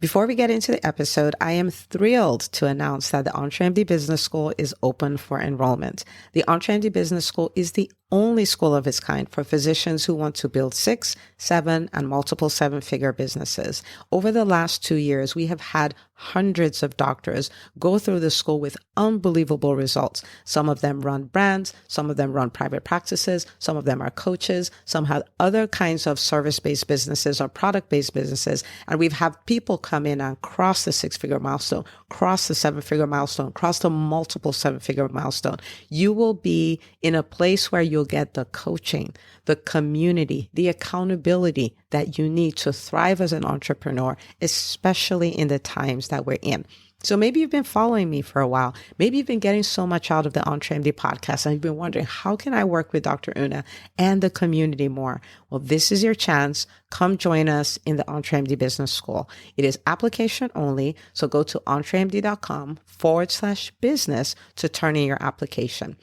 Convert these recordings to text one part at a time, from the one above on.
Before we get into the episode, I am thrilled to announce that the EntreMD Business School is open for enrollment. The EntreMD Business School is the only school of its kind for physicians who want to build 6, 7, and multiple 7-figure businesses. Over the last 2 years, we have had hundreds of doctors go through the school with unbelievable results. Some of them run brands, some of them run private practices, some of them are coaches, some have other kinds of service-based businesses or product-based businesses. And we've had people come in and cross the 6-figure milestone, cross the 7-figure milestone, cross the multiple 7-figure milestone. You will be in a place where you'll get the coaching, the community, the accountability that you need to thrive as an entrepreneur, especially in the times that we're in. So maybe you've been following me for a while. Maybe you've been getting so much out of the EntreMD podcast and you've been wondering, how can I work with Dr. Una and the community more? Well, this is your chance. Come join us in the EntreMD Business School. It is application only. So go to entremd.com/business to turn in your application.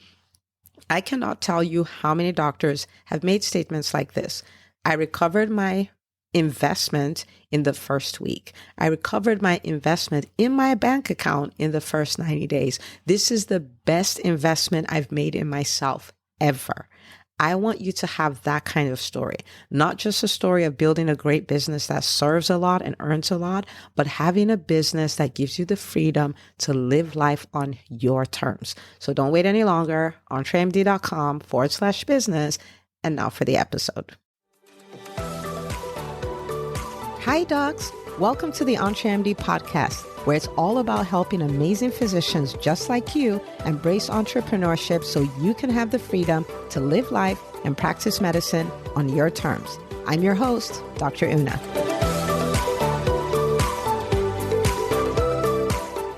I cannot tell you how many doctors have made statements like this. I recovered my investment in the first week. I recovered my investment in my bank account in the first 90 days. This is the best investment I've made in myself ever. I want you to have that kind of story, not just a story of building a great business that serves a lot and earns a lot, but having a business that gives you the freedom to live life on your terms. So don't wait any longer. entremd.com/business. And now for the episode. Hi, docs. Welcome to the EntreMD podcast, where it's all about helping amazing physicians just like you embrace entrepreneurship so you can have the freedom to live life and practice medicine on your terms. I'm your host, Dr. Una.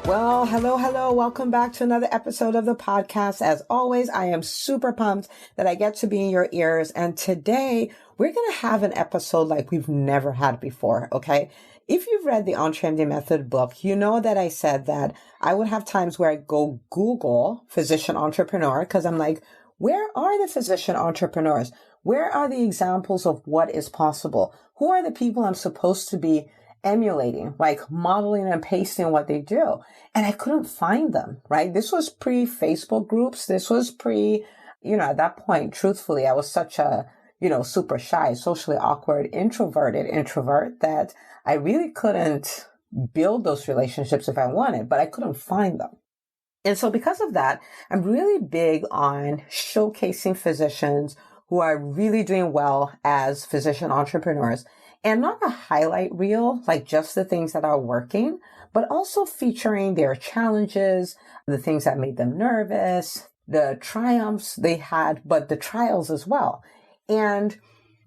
Well, hello. Welcome back to another episode of the podcast. As always, I am super pumped that I get to be in your ears. And today we're going to have an episode like we've never had before. Okay. If you've read the EntreMD Method book, you know that I said that I would have times where I go Google physician entrepreneur because I'm like, where are the physician entrepreneurs? Where are the examples of what is possible? Who are the people I'm supposed to be emulating, like modeling and pasting what they do? And I couldn't find them, right? This was pre-Facebook groups. This was at that point, truthfully, I was such a, super shy, socially awkward, introverted introvert that I really couldn't build those relationships if I wanted, but I couldn't find them. And so because of that, I'm really big on showcasing physicians who are really doing well as physician entrepreneurs, and not a highlight reel, like just the things that are working, but also featuring their challenges, the things that made them nervous, the triumphs they had, but the trials as well. And,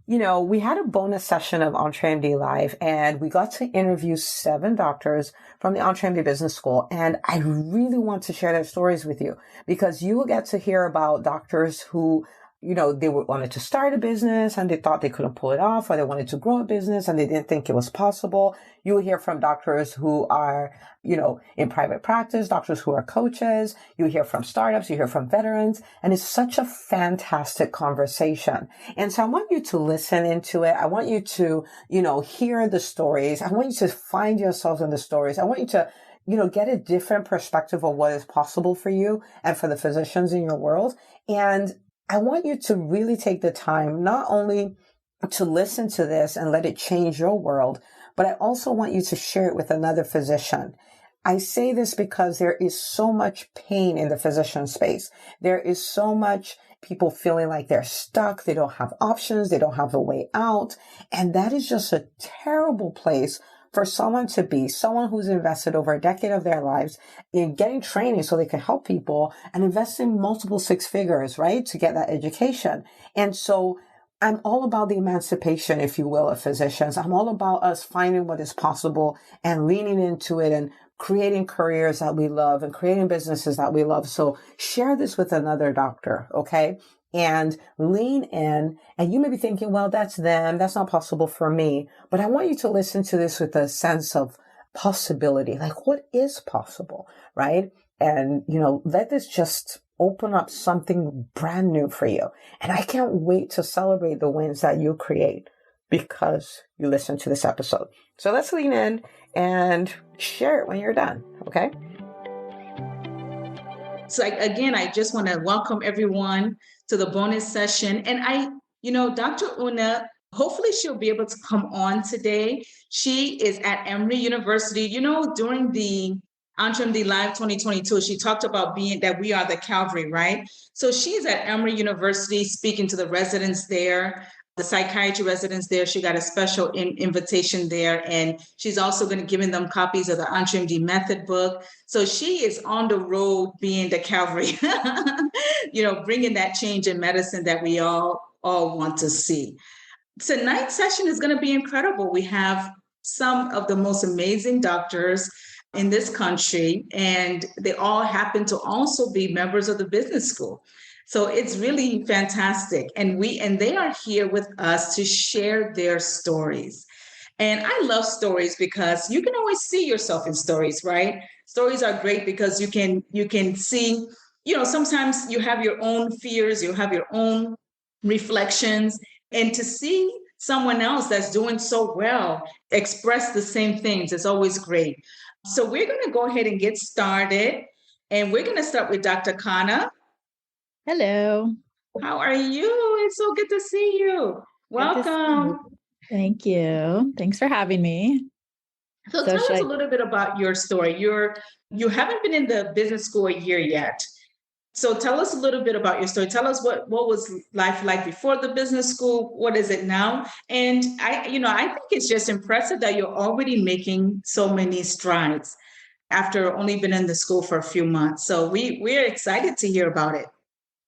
we had a bonus session of EntreMD Live and we got to interview 7 doctors from the EntreMD Business School. And I really want to share their stories with you because you will get to hear about doctors who they wanted to start a business and they thought they couldn't pull it off, or they wanted to grow a business and they didn't think it was possible. You will hear from doctors who are, in private practice, doctors who are coaches. You hear from startups, you hear from veterans, and it's such a fantastic conversation. And so I want you to listen into it. I want you to, hear the stories. I want you to find yourself in the stories. I want you to get a different perspective of what is possible for you and for the physicians in your world. And I want you to really take the time not only to listen to this and let it change your world, but I also want you to share it with another physician. I say this because there is so much pain in the physician space. There is so much people feeling like they're stuck. They don't have options. They don't have a way out. And that is just a terrible place for someone to be, someone who's invested over a decade of their lives in getting training so they can help people and invest in multiple 6 figures, right, to get that education. And so I'm all about the emancipation, if you will, of physicians. I'm all about us finding what is possible and leaning into it and creating careers that we love and creating businesses that we love. So share this with another doctor, okay? And lean in. And you may be thinking, well, that's them. That's not possible for me. But I want you to listen to this with a sense of possibility. Like, what is possible, right? And, let this just open up something brand new for you. And I can't wait to celebrate the wins that you create because you listen to this episode. So let's lean in and share it when you're done. Okay. So again, I just want to welcome everyone to the bonus session. And Dr. Una, hopefully she'll be able to come on today. She is at Emory University. During the EntreMD Live 2022, she talked about being that we are the Calvary, right? So she's at Emory University speaking to the residents there, the psychiatry residents there. She got a special invitation there, and she's also going to giving them copies of the EntreMD Method book. So she is on the road being the Calvary, bringing that change in medicine that we all want to see. Tonight's session is going to be incredible. We have some of the most amazing doctors in this country, and they all happen to also be members of the business school. So it's really fantastic. And they are here with us to share their stories. And I love stories because you can always see yourself in stories, right? Stories are great because you can see, sometimes you have your own fears, you have your own reflections, and to see someone else that's doing so well express the same things is always great. So we're going to go ahead and get started. And we're going to start with Dr. Kana. Hello. How are you? It's so good to see you. Welcome. Thank you. Thanks for having me. So tell us a little bit about your story. You haven't been in the business school a year yet. So tell us a little bit about your story. Tell us what was life like before the business school? What is it now? And I think it's just impressive that you're already making so many strides after only been in the school for a few months. So we're excited to hear about it.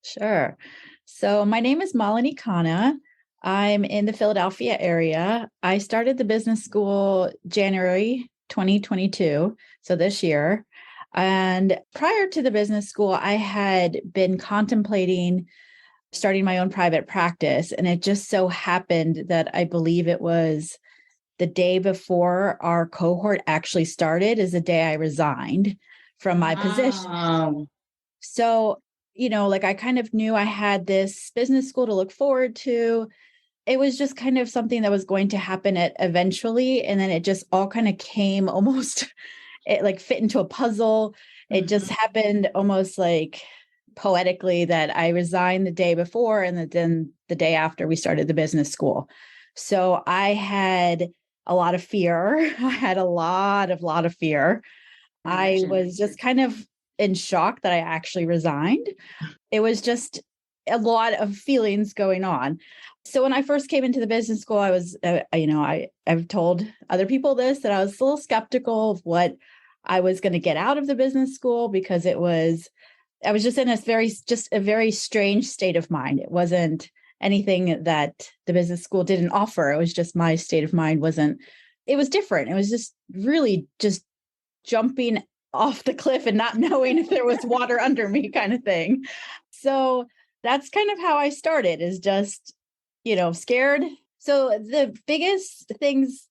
Sure. So my name is Malini Khanna. I'm in the Philadelphia area. I started the business school January 2022, so this year. And prior to the business school, I had been contemplating starting my own private practice. And it just so happened that I believe it was the day before our cohort actually started is the day I resigned from my position. So, I kind of knew I had this business school to look forward to. It was just kind of something that was going to happen eventually. And then it just all kind of came almost, it like fit into a puzzle. It just happened almost like poetically that I resigned the day before and then the day after we started the business school. So I had a lot of fear. I had a lot of fear. I was just kind of in shock that I actually resigned. It was just a lot of feelings going on. So when I first came into the business school, I was, I've told other people this, that I was a little skeptical of what I was going to get out of the business school because I was just in a very strange state of mind. It wasn't anything that the business school didn't offer. It was just my state of mind it was different. It was just really just jumping off the cliff and not knowing if there was water under me kind of thing. So that's kind of how I started, is just, scared. So the biggest things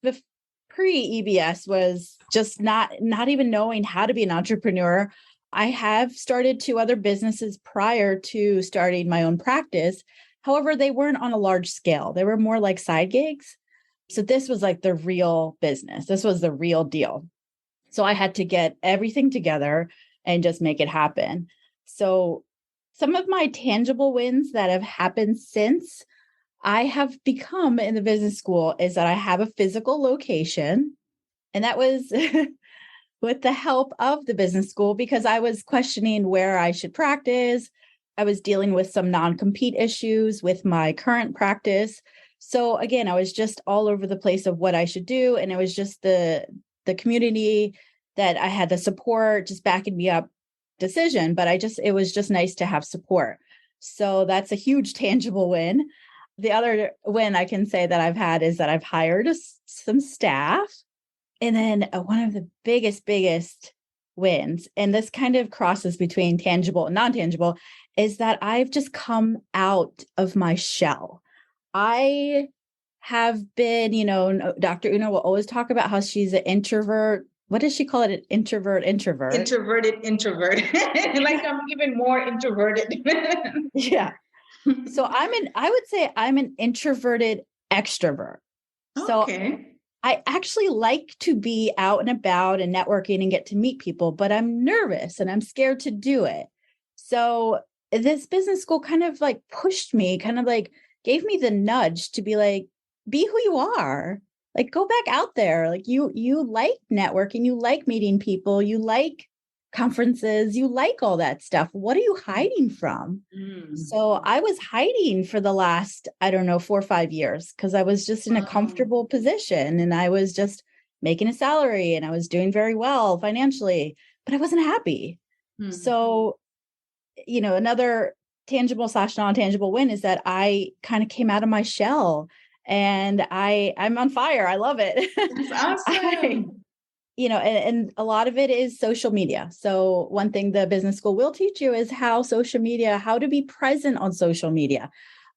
pre-EBS was just not even knowing how to be an entrepreneur. I have started 2 other businesses prior to starting my own practice. However, they weren't on a large scale. They were more like side gigs. So this was like the real business. This was the real deal. So I had to get everything together and just make it happen. So some of my tangible wins that have happened since I have become in the business school is that I have a physical location. And that was with the help of the business school, because I was questioning where I should practice. I was dealing with some non-compete issues with my current practice. So again, I was just all over the place of what I should do. And it was just the community that I had, the support just backing me up decision. But it was just nice to have support. So that's a huge tangible win. The other win I can say that I've had is that I've hired some staff. And then one of the biggest wins, and this kind of crosses between tangible and non-tangible, is that I've just come out of my shell. I have been, Dr. Una will always talk about how she's an introvert. What does she call it? An introvert? Introverted introvert. Like I'm even more introverted. Yeah. So I would say I'm an introverted extrovert. Okay. I actually like to be out and about and networking and get to meet people, but I'm nervous and I'm scared to do it. So this business school kind of like pushed me, kind of like gave me the nudge to be like, be who you are. Like go back out there. Like you like networking, you like meeting people, you like conferences, you like all that stuff. What are you hiding from? So I was hiding for the last, I don't know, 4 or 5 years because I was just in a comfortable position and I was just making a salary and I was doing very well financially, but I wasn't happy. So, another tangible / non-tangible win is that I kind of came out of my shell and I'm on fire. I love it. That's awesome. And a lot of it is social media. So one thing the business school will teach you is how to be present on social media.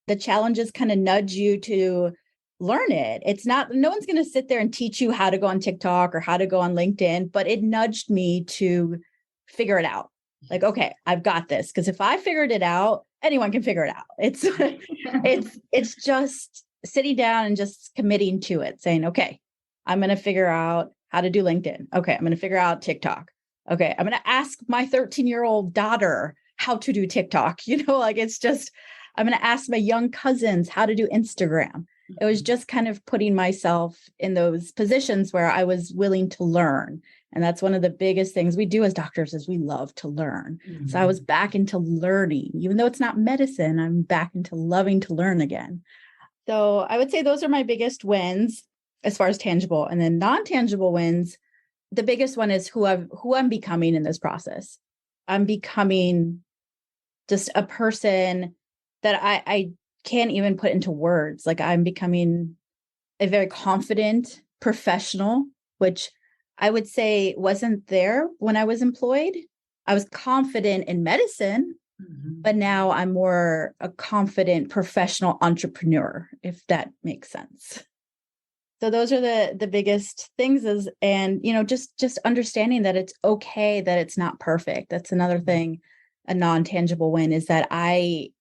The challenges kind of nudge you to learn it. It's not, no one's going to sit there and teach you how to go on TikTok or how to go on LinkedIn, but it nudged me to figure it out. Like, okay, I've got this. Because if I figured it out, anyone can figure it out. It's just sitting down and just committing to it, saying, okay, I'm going to figure out how to do LinkedIn. Okay, I'm going to figure out TikTok. Okay, I'm going to ask my 13-year-old daughter how to do TikTok. It's just, I'm going to ask my young cousins how to do Instagram. It was just kind of putting myself in those positions where I was willing to learn. And that's one of the biggest things we do as doctors is we love to learn. So I was back into learning, even though it's not medicine, I'm back into loving to learn again. So I would say those are my biggest wins as far as tangible. And then non-tangible wins, the biggest one is who I'm becoming in this process. I'm becoming just a person that I can't even put into words. Like I'm becoming a very confident professional, which I would say wasn't there when I was employed. I was confident in medicine, but now I'm more a confident professional entrepreneur, if that makes sense. So those are the biggest things just understanding that it's okay, that it's not perfect. That's another thing, a non-tangible win is that I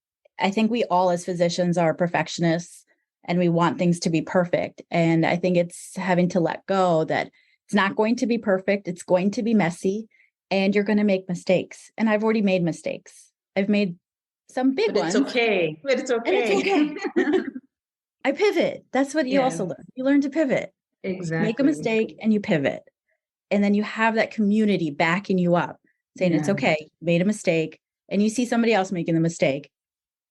think we all as physicians are perfectionists and we want things to be perfect. And I think it's having to let go that it's not going to be perfect. It's going to be messy and you're going to make mistakes. And I've already made mistakes. I've made some big ones. But it's okay. And it's okay. I pivot. That's what you also learn. You learn to pivot. Exactly. Make a mistake and you pivot. And then you have that community backing you up, saying it's okay, you made a mistake, and you see somebody else making the mistake,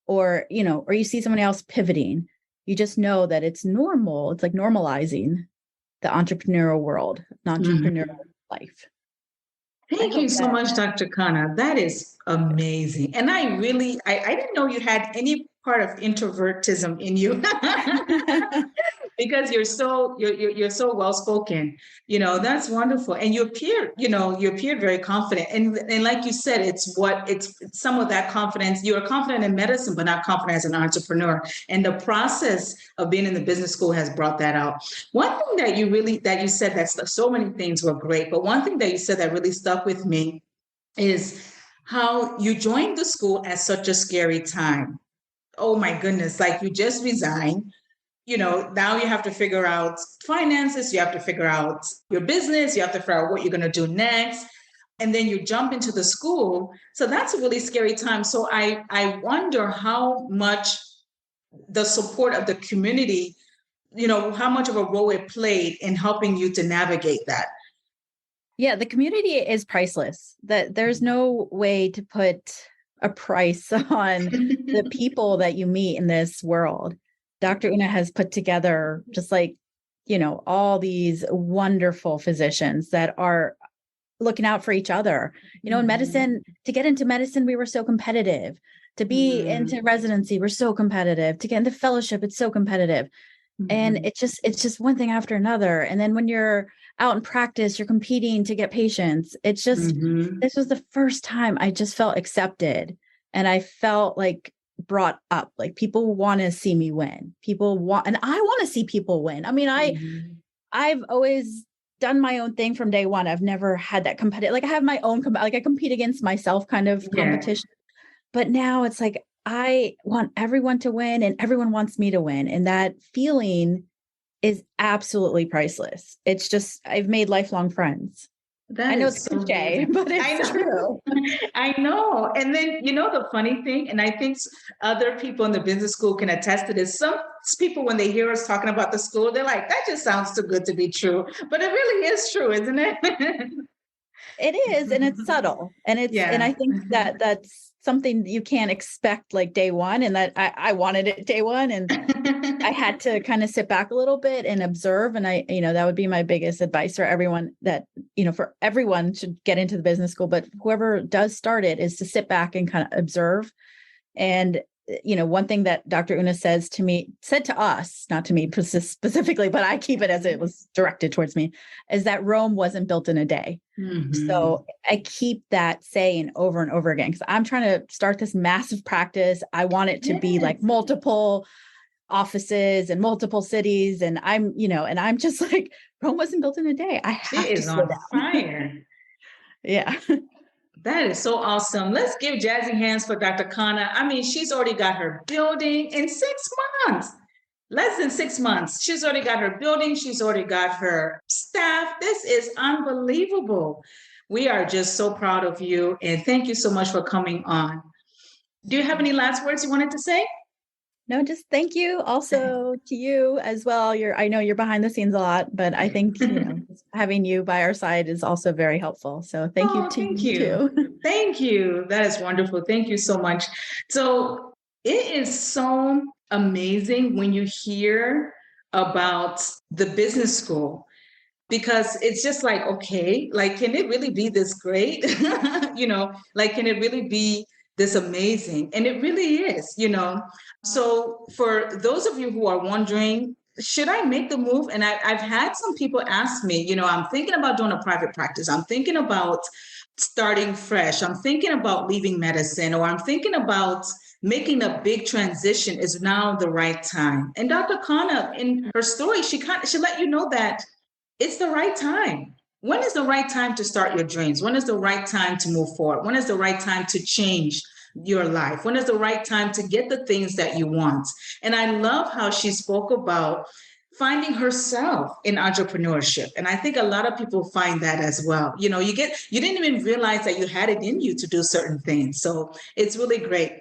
or you see somebody else pivoting. You just know that it's normal. It's like normalizing the entrepreneurial world, entrepreneurial life. Thank you so much, Dr. Khanna. That is amazing. And I didn't know you had any part of introvertism in you because you're so well spoken. That's wonderful. And you appeared very confident. And like you said, it's some of that confidence. You're confident in medicine, but not confident as an entrepreneur. And the process of being in the business school has brought that out. One thing that you said, that so many things were great, but one thing that you said that really stuck with me is how you joined the school at such a scary time. Oh my goodness, like you just resigned. Now you have to figure out finances, you have to figure out your business, you have to figure out what you're going to do next. And then you jump into the school. So that's a really scary time. So I wonder how much the support of the community, how much of a role it played in helping you to navigate that. Yeah, the community is priceless. That there's no way to put a price on the people that you meet in this world. Dr. Una has put together just like, all these wonderful physicians that are looking out for each other. In medicine, to get into medicine, we were so competitive. To be into residency, we're so competitive. To get into fellowship, it's so competitive. And it's just one thing after another. And then when you're out in practice, you're competing to get patients. It's just, this was the first time I just felt accepted. And I felt like brought up, like people want to see me win. And I want to see people win. I mean, I've always done my own thing from day one. I've never had that competitive, like I have my own, like I compete against myself kind of competition. But now it's like, I want everyone to win and everyone wants me to win. And that feeling is absolutely priceless. It's just, I've made lifelong friends. That I know is it's so cliche, amazing. but I it's know. true. I know. And then, the funny thing, and I think other people in the business school can attest to this. Some people, when they hear us talking about the school, they're like, that just sounds too good to be true. But it really is true, isn't it? It is, and it's subtle. And and I Yeah. think that that's something that you can't expect like day one. And that I wanted it day one. And I had to kind of sit back a little bit and observe. And that would be my biggest advice for everyone that, for everyone should get into the business school, but whoever does start it is to sit back and kind of observe. And, one thing that Dr. Una said to us, not to me specifically, but I keep it as it was directed towards me, is that Rome wasn't built in a day. Mm-hmm. So I keep that saying over and over again, because I'm trying to start this massive practice. I want it to be like multiple offices and multiple cities. And I'm just like, Rome wasn't built in a day. I have She to is slow on down. fire. Yeah. That is so awesome. Let's give jazzy hands for Dr. Kana. I mean, she's already got her building in 6 months. Less than 6 months. She's already got her building. She's already got her staff. This is unbelievable. We are just so proud of you. And thank you so much for coming on. Do you have any last words you wanted to say? No, just thank you also to you as well. I know you're behind the scenes a lot, but I think, having you by our side is also very helpful. So thank you to thank you too. Thank you. That is wonderful. Thank you so much. So it is so amazing when you hear about the business school, because it's just like, okay, like, can it really be this great? Like, can it really be this amazing? And it really is. So for those of you who are wondering, should I make the move? And I've had some people ask me, I'm thinking about doing a private practice. I'm thinking about starting fresh. I'm thinking about leaving medicine, or I'm thinking about making a big transition. Is now the right time? And Dr. Kana, in her story, she let you know that it's the right time. When is the right time to start your dreams? When is the right time to move forward? When is the right time to change your life? When is the right time to get the things that you want? And I love how she spoke about finding herself in entrepreneurship. And I think a lot of people find that as well. You didn't even realize that you had it in you to do certain things. So it's really great.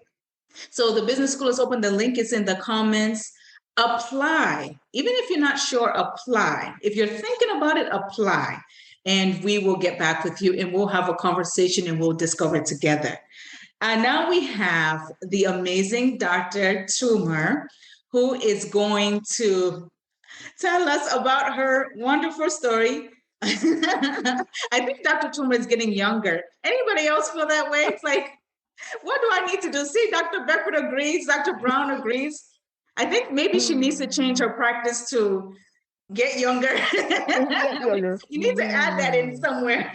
So the business school is open. The link is in the comments. Apply. Even if you're not sure, apply. If you're thinking about it, apply. And we will get back with you and we'll have a conversation and we'll discover it together. And now we have the amazing Dr. Toomer, who is going to tell us about her wonderful story. I think Dr. Toomer is getting younger. Anybody else feel that way? It's like, what do I need to do? See, Dr. Beckford agrees, Dr. Brown agrees. I think maybe she needs to change her practice to get younger. You need to add that in somewhere.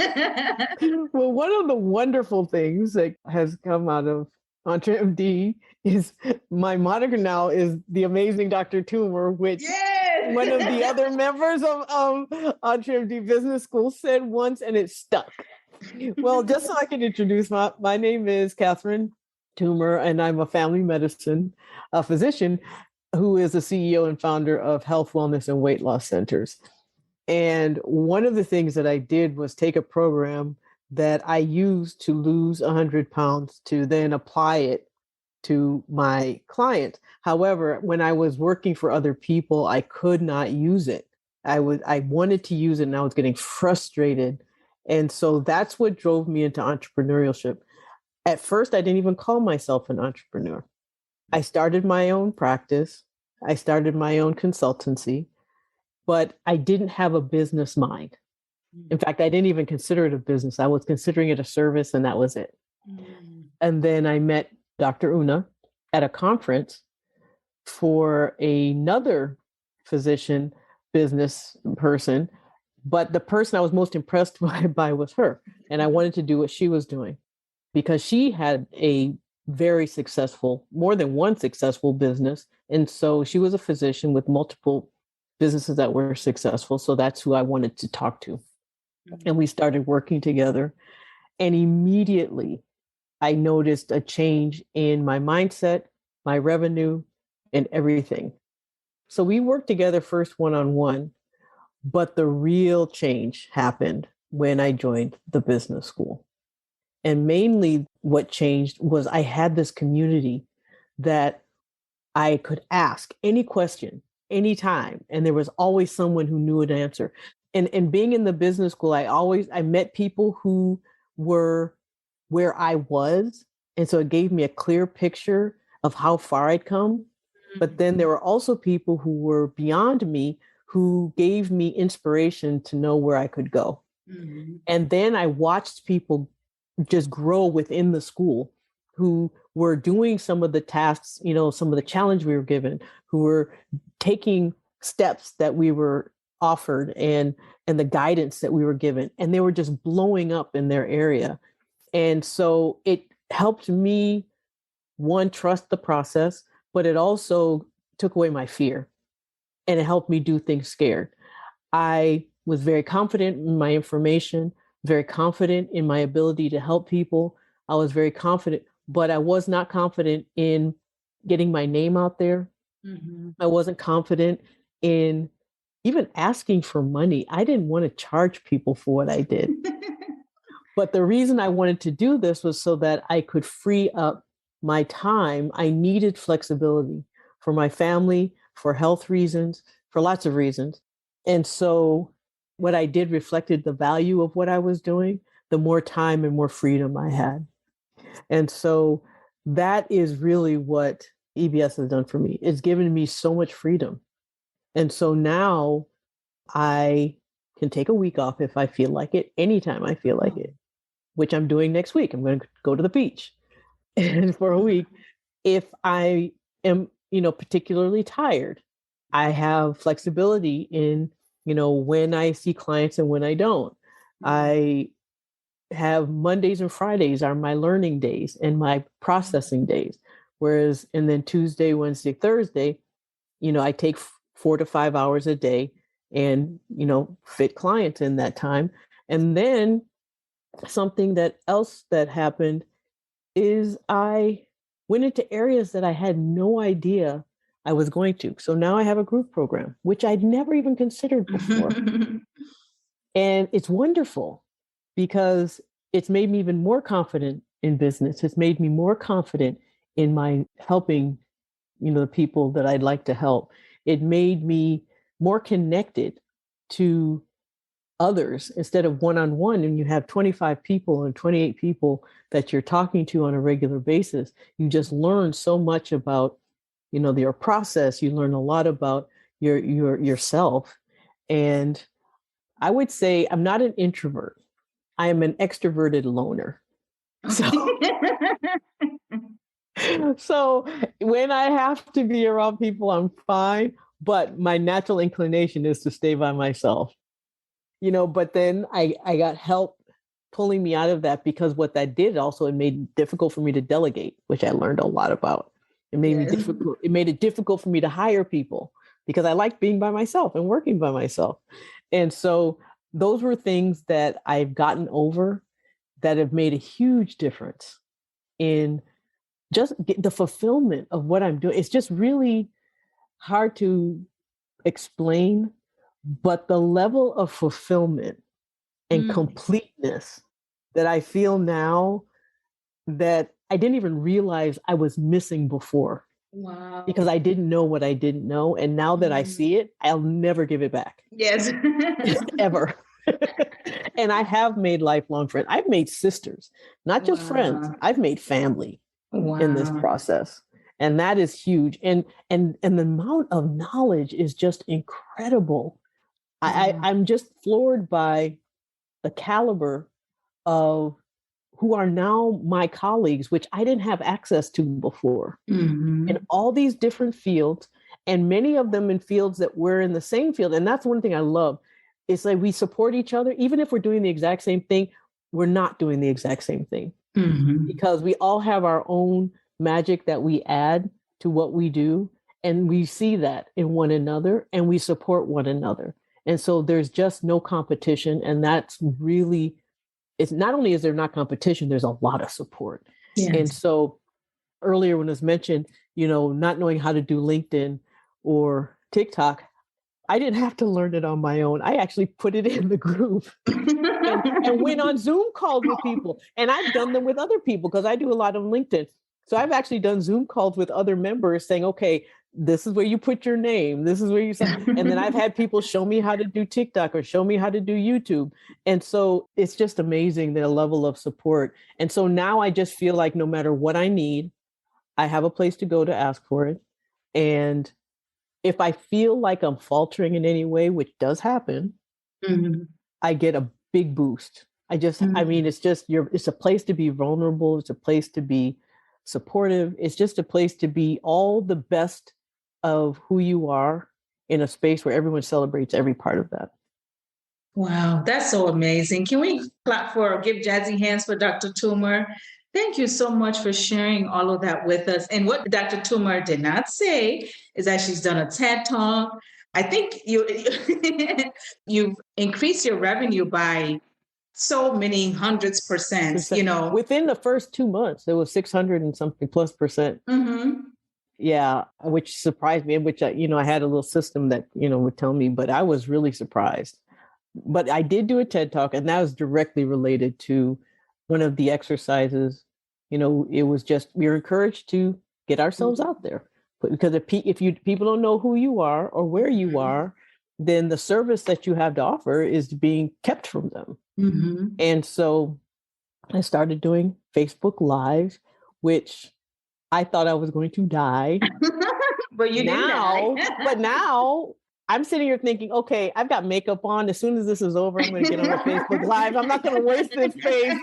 Well, one of the wonderful things that has come out of EntreMD is my moniker now is the amazing Dr. Toomer, which one of the other members of EntreMD Business School said once, and it stuck. Well, just so I can introduce my name is Catherine Toomer, and I'm a family medicine physician who is the CEO and founder of Health, Wellness, and Weight Loss Centers. And one of the things that I did was take a program that I used to lose 100 pounds to then apply it to my client. However, when I was working for other people, I could not use it. I wanted to use it and I was getting frustrated. And so that's what drove me into entrepreneurship. At first, I didn't even call myself an entrepreneur. I started my own practice. I started my own consultancy, but I didn't have a business mind. In fact, I didn't even consider it a business. I was considering it a service, and that was it. And then I met Dr. Una at a conference for another physician business person, but the person I was most impressed by was her. And I wanted to do what she was doing because she had a very successful, more than one successful business. And so she was a physician with multiple businesses that were successful. So that's who I wanted to talk to. And we started working together. And immediately I noticed a change in my mindset, my revenue, and everything. So we worked together first one-on-one, but the real change happened when I joined the business school. And mainly what changed was I had this community that I could ask any question, anytime, and there was always someone who knew an answer. And being in the business school, I met people who were where I was. And so it gave me a clear picture of how far I'd come. But then there were also people who were beyond me who gave me inspiration to know where I could go. Mm-hmm. And then I watched people just grow within the school who were doing some of the tasks, some of the challenge we were given, who were taking steps that we were offered and the guidance that we were given, and they were just blowing up in their area. And so it helped me, one, trust the process, but it also took away my fear, and it helped me do things scared. I was very confident in my information, very confident in my ability to help people. I was very confident, but I was not confident in getting my name out there. Mm-hmm. I wasn't confident in even asking for money. I didn't want to charge people for what I did. But the reason I wanted to do this was so that I could free up my time. I needed flexibility for my family, for health reasons, for lots of reasons. And so what I did reflected the value of what I was doing, the more time and more freedom I had. And so that is really what EBS has done for me. It's given me so much freedom. And so now I can take a week off if I feel like it, anytime I feel like it, which I'm doing next week. I'm going to go to the beach and for a week. If I am, particularly tired, I have flexibility in, when I see clients and when I don't. Mm-hmm. I have Mondays and Fridays are my learning days and my processing days. Whereas, and then Tuesday, Wednesday, Thursday, I take 4 to 5 hours a day and, fit clients in that time. And then something else that happened is I went into areas that I had no idea I was going to. So now I have a group program, which I'd never even considered before. And it's wonderful because it's made me even more confident in business. It's made me more confident in my helping, the people that I'd like to help. It made me more connected to others instead of one-on-one. And you have 25 people and 28 people that you're talking to on a regular basis. You just learn so much about, your process. You learn a lot about yourself. And I would say I'm not an introvert. I am an extroverted loner. So when I have to be around people, I'm fine. But my natural inclination is to stay by myself. But then I got help pulling me out of that, because what that did also, it made it difficult for me to delegate, which I learned a lot about. It made me difficult. It made it difficult for me to hire people because I like being by myself and working by myself. And so those were things that I've gotten over that have made a huge difference in just the fulfillment of what I'm doing. It's just really hard to explain, but the level of fulfillment and completeness that I feel now that I didn't even realize I was missing before. Wow. Because I didn't know what I didn't know. And now that I see it, I'll never give it back. Yes. Ever. And I have made lifelong friends. I've made sisters, not just friends. I've made family in this process. And that is huge. And the amount of knowledge is just incredible. I'm just floored by the caliber of who are now my colleagues, which I didn't have access to before, in all these different fields, and many of them in fields that we're in the same field. And that's one thing I love. It's like we support each other. Even if we're doing the exact same thing, we're not doing the exact same thing, because we all have our own magic that we add to what we do. And we see that in one another, and we support one another. And so there's just no competition. And that's really, it's not only is there not competition, there's a lot of support. Yes. And so earlier when it was mentioned, not knowing how to do LinkedIn or TikTok, I didn't have to learn it on my own. I actually put it in the group and went on Zoom calls with people. And I've done them with other people because I do a lot on LinkedIn. So I've actually done Zoom calls with other members saying, okay, this is where you put your name. This is where you say, and then I've had people show me how to do TikTok or show me how to do YouTube. And so it's just amazing, the level of support. And so now I just feel like no matter what I need, I have a place to go to ask for it. And if I feel like I'm faltering in any way, which does happen, I get a big boost. I mean, it's a place to be vulnerable. It's a place to be supportive. It's just a place to be all the best of who you are in a space where everyone celebrates every part of that. Wow, that's so amazing. Can we clap for, give jazzy hands for Dr. Toomer? Thank you so much for sharing all of that with us. And what Dr. Toomer did not say is that she's done a TED Talk. I think you've increased your revenue by so many hundreds percent, Within the first 2 months, there was 600 and something plus percent. Yeah, which surprised me, which I had a little system that, would tell me, but I was really surprised. But I did do a TED Talk, and that was directly related to one of the exercises. It was just, we're encouraged to get ourselves out there, because if people don't know who you are or where you are, then the service that you have to offer is being kept from them. And so I started doing Facebook Lives, which I thought I was going to die. But you didn't die. But now I'm sitting here thinking, okay, I've got makeup on. As soon as this is over, I'm going to get on a Facebook Live. I'm not going to waste this space.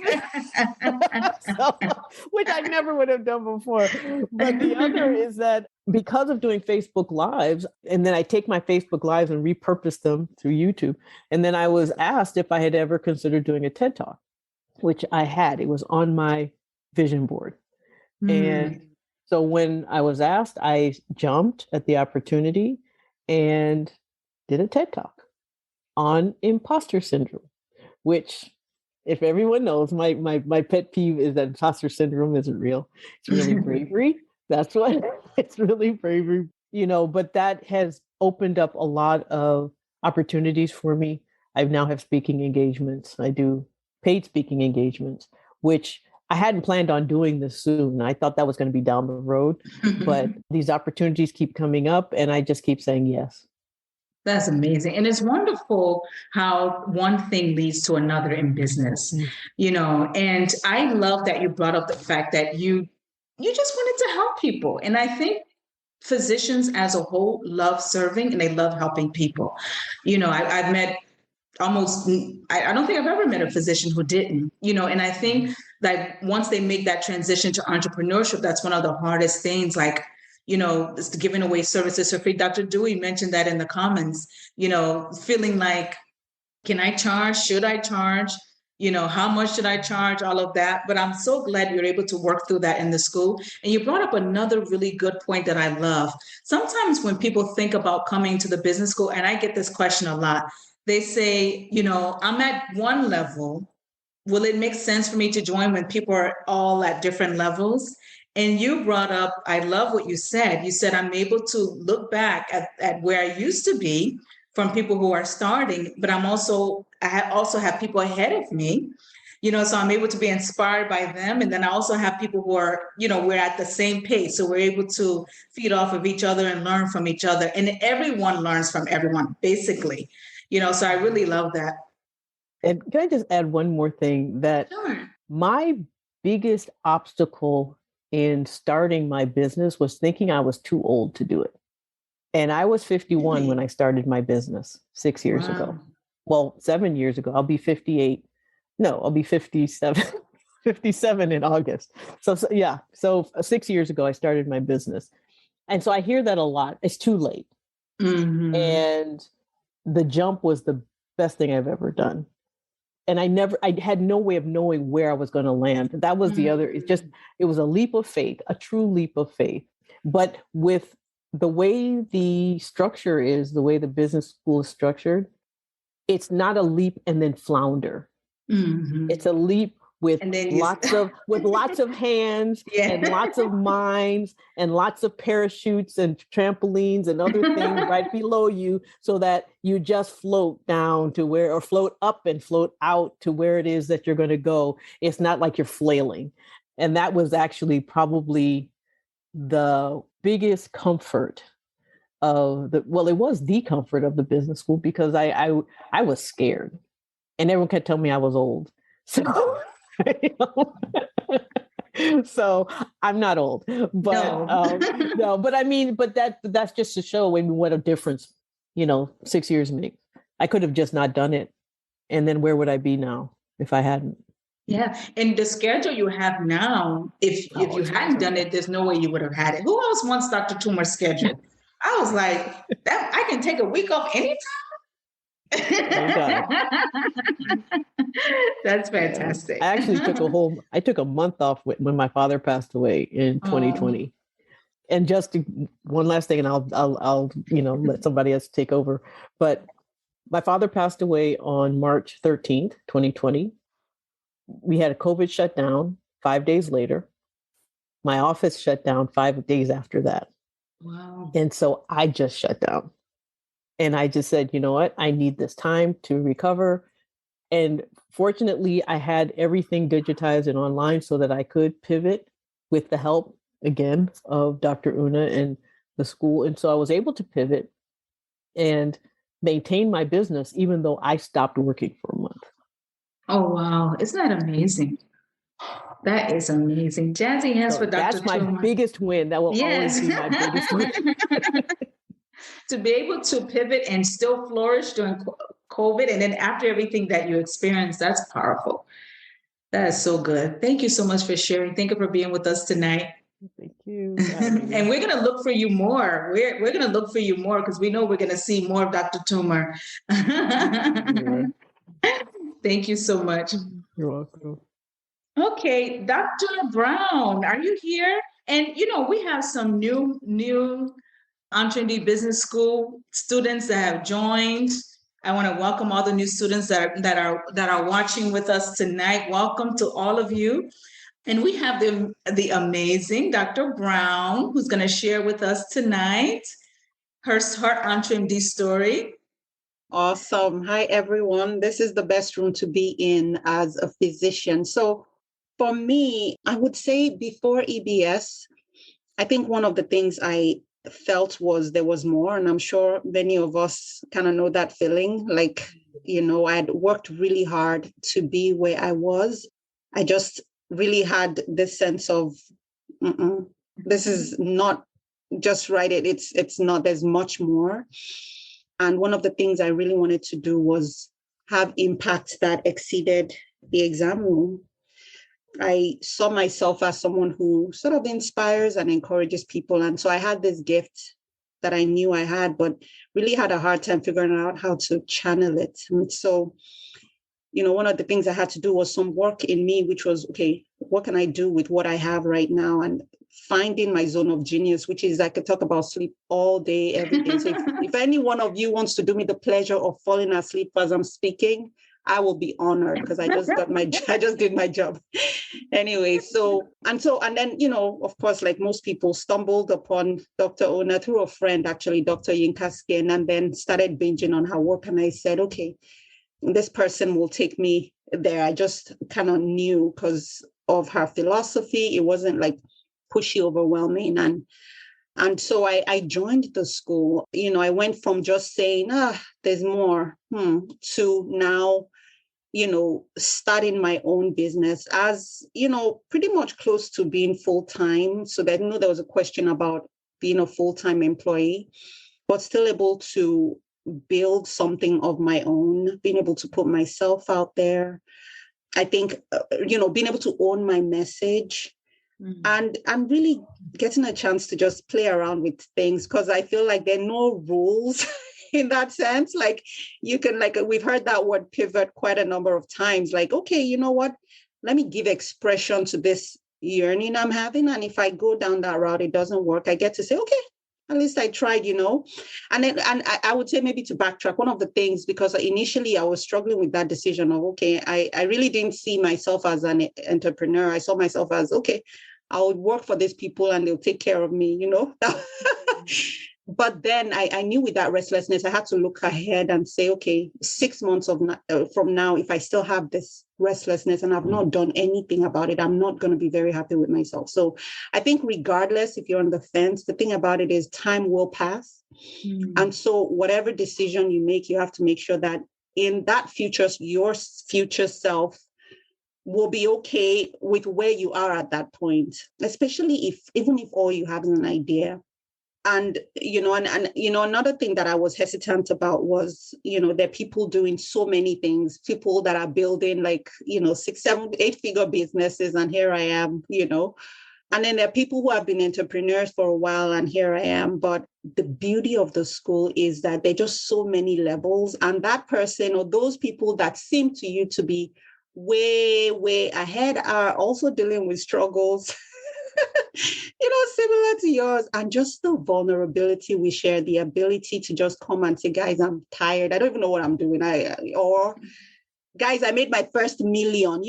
Which I never would have done before. But the other is that because of doing Facebook Lives, and then I take my Facebook Lives and repurpose them through YouTube. And then I was asked if I had ever considered doing a TED Talk, which I had. It was on my vision board. And so when I was asked, I jumped at the opportunity and did a TED Talk on imposter syndrome, which, if everyone knows, my pet peeve is that imposter syndrome isn't real. It's really bravery. That's what it's really bravery, but that has opened up a lot of opportunities for me. I now have speaking engagements. I do paid speaking engagements, which I hadn't planned on doing this soon. I thought that was going to be down the road, but these opportunities keep coming up and I just keep saying yes. That's amazing. And it's wonderful how one thing leads to another in business, and I love that you brought up the fact that you just wanted to help people. And I think physicians as a whole love serving and they love helping people. I've met I don't think I've ever met a physician who didn't, and I think that once they make that transition to entrepreneurship, that's one of the hardest things, is giving away services for free. Dr. Dewey mentioned that in the comments, feeling like, can I charge? Should I charge? How much should I charge? All of that. But I'm so glad you're able to work through that in the school. And you brought up another really good point that I love. Sometimes when people think about coming to the business school, and I get this question a lot, they say, I'm at one level. Will it make sense for me to join when people are all at different levels? And you brought up, I love what you said. You said, I'm able to look back at where I used to be from people who are starting, but I also have people ahead of me, so I'm able to be inspired by them. And then I also have people who are, we're at the same pace. So we're able to feed off of each other and learn from each other. And everyone learns from everyone, basically. So I really love that. And can I just add one more thing? That Sure. My biggest obstacle in starting my business was thinking I was too old to do it. And I was 51 when I started my business 6 years ago. Well, 7 years ago. I'll be 58. No, I'll be 57. 57 in August. So 6 years ago, I started my business. And so I hear that a lot. It's too late. And the jump was the best thing I've ever done. And I had no way of knowing where I was going to land. That was the other, it was a leap of faith, a true leap of faith. But with the way the structure is, the way the business school is structured, it's not a leap and then flounder. It's a leap with and then lots of hands and lots of minds and lots of parachutes and trampolines and other things right below you, so that you just float down to where, or float up and float out to where it is that you're going to go. It's not like you're flailing. And that was actually probably the biggest comfort of it was the comfort of the business school, because I was scared and everyone kept telling me I was old. So, so I'm not old, but no, but I mean, but that's just to show what a difference, 6 years makes. I could have just not done it. And then where would I be now if I hadn't? Yeah. And the schedule you have now, if you hadn't done it, there's no way you would have had it. Who else wants Dr. Toomer's schedule? I was like, I can take a week off anytime. That's fantastic. I actually took a month off when my father passed away in 2020. And just one last thing, and I'll let somebody else take over. But my father passed away on March 13th, 2020. We had a COVID shutdown 5 days later. My office shut down 5 days after that. Wow. And so I just shut down. And I just said, you know what? I need this time to recover. And fortunately, I had everything digitized and online so that I could pivot with the help, again, of Dr. Una and the school. And so I was able to pivot and maintain my business, even though I stopped working for a month. Oh, wow. Isn't that amazing? That is amazing. Jazzy hands for Dr. That's my biggest win. That will always be my biggest win. To be able to pivot and still flourish during COVID, and then after everything that you experienced, that's powerful. That is so good. Thank you so much for sharing. Thank you for being with us tonight. Thank you. And we're going to look for you more. We're going to look for you more, because we know we're going to see more of Dr. Toomer. Thank you so much. You're welcome. Okay, Dr. Brown, are you here? And, we have some new EntreMD Business School students that have joined. I want to welcome all the new students that are watching with us tonight. Welcome to all of you. And we have the amazing Dr. Brown, who's going to share with us tonight her EntreMD story. Awesome. Hi, everyone. This is the best room to be in as a physician. So for me, I would say before EBS, I think one of the things I felt was there was more. And I'm sure many of us kind of know that feeling. Like, I had worked really hard to be where I was. I just really had this sense of, this is not just right. It's not, there's much more. And one of the things I really wanted to do was have impact that exceeded the exam room. I saw myself as someone who sort of inspires and encourages people. And so I had this gift that I knew I had, but really had a hard time figuring out how to channel it. And so, one of the things I had to do was some work in me, which was, okay, what can I do with what I have right now? And finding my zone of genius, which is I could talk about sleep all day, every day. So if any one of you wants to do me the pleasure of falling asleep as I'm speaking, I will be honored, because I just did my job. Anyway, and then, of course, like most people, stumbled upon Dr. Ona through a friend, actually, Dr. Yinka Skin, and then started binging on her work. And I said, okay, this person will take me there. I just kind of knew because of her philosophy. It wasn't like pushy, overwhelming. And so I joined the school. I went from just saying, there's more, to now, starting my own business as, pretty much close to being full-time. So that there was a question about being a full-time employee, but still able to build something of my own, being able to put myself out there. I think, being able to own my message. And I'm really getting a chance to just play around with things, because I feel like there are no rules in that sense. Like you can, we've heard that word pivot quite a number of times. Like, okay, you know what? Let me give expression to this yearning I'm having. And if I go down that route, it doesn't work. I get to say, okay, at least I tried, And then, and I would say maybe to backtrack, one of the things, because initially I was struggling with that decision of, okay, I really didn't see myself as an entrepreneur. I saw myself as, okay, I would work for these people and they'll take care of me, But then I knew with that restlessness, I had to look ahead and say, okay, 6 months from now, if I still have this restlessness and I've not done anything about it, I'm not going to be very happy with myself. So I think regardless if you're on the fence, the thing about it is time will pass. And so whatever decision you make, you have to make sure that in that future, your future self will be okay with where you are at that point, especially even if all you have is an idea. And, another thing that I was hesitant about was, there are people doing so many things, people that are building 6, 7, 8-figure businesses. And here I am, and then there are people who have been entrepreneurs for a while and here I am. But the beauty of the school is that there are just so many levels. And that person or those people that seem to you to be way, way ahead are also dealing with struggles similar to yours, and just the vulnerability we share, the ability to just come and say, guys, I'm tired. I don't even know what I'm doing. Or guys, I made my first million,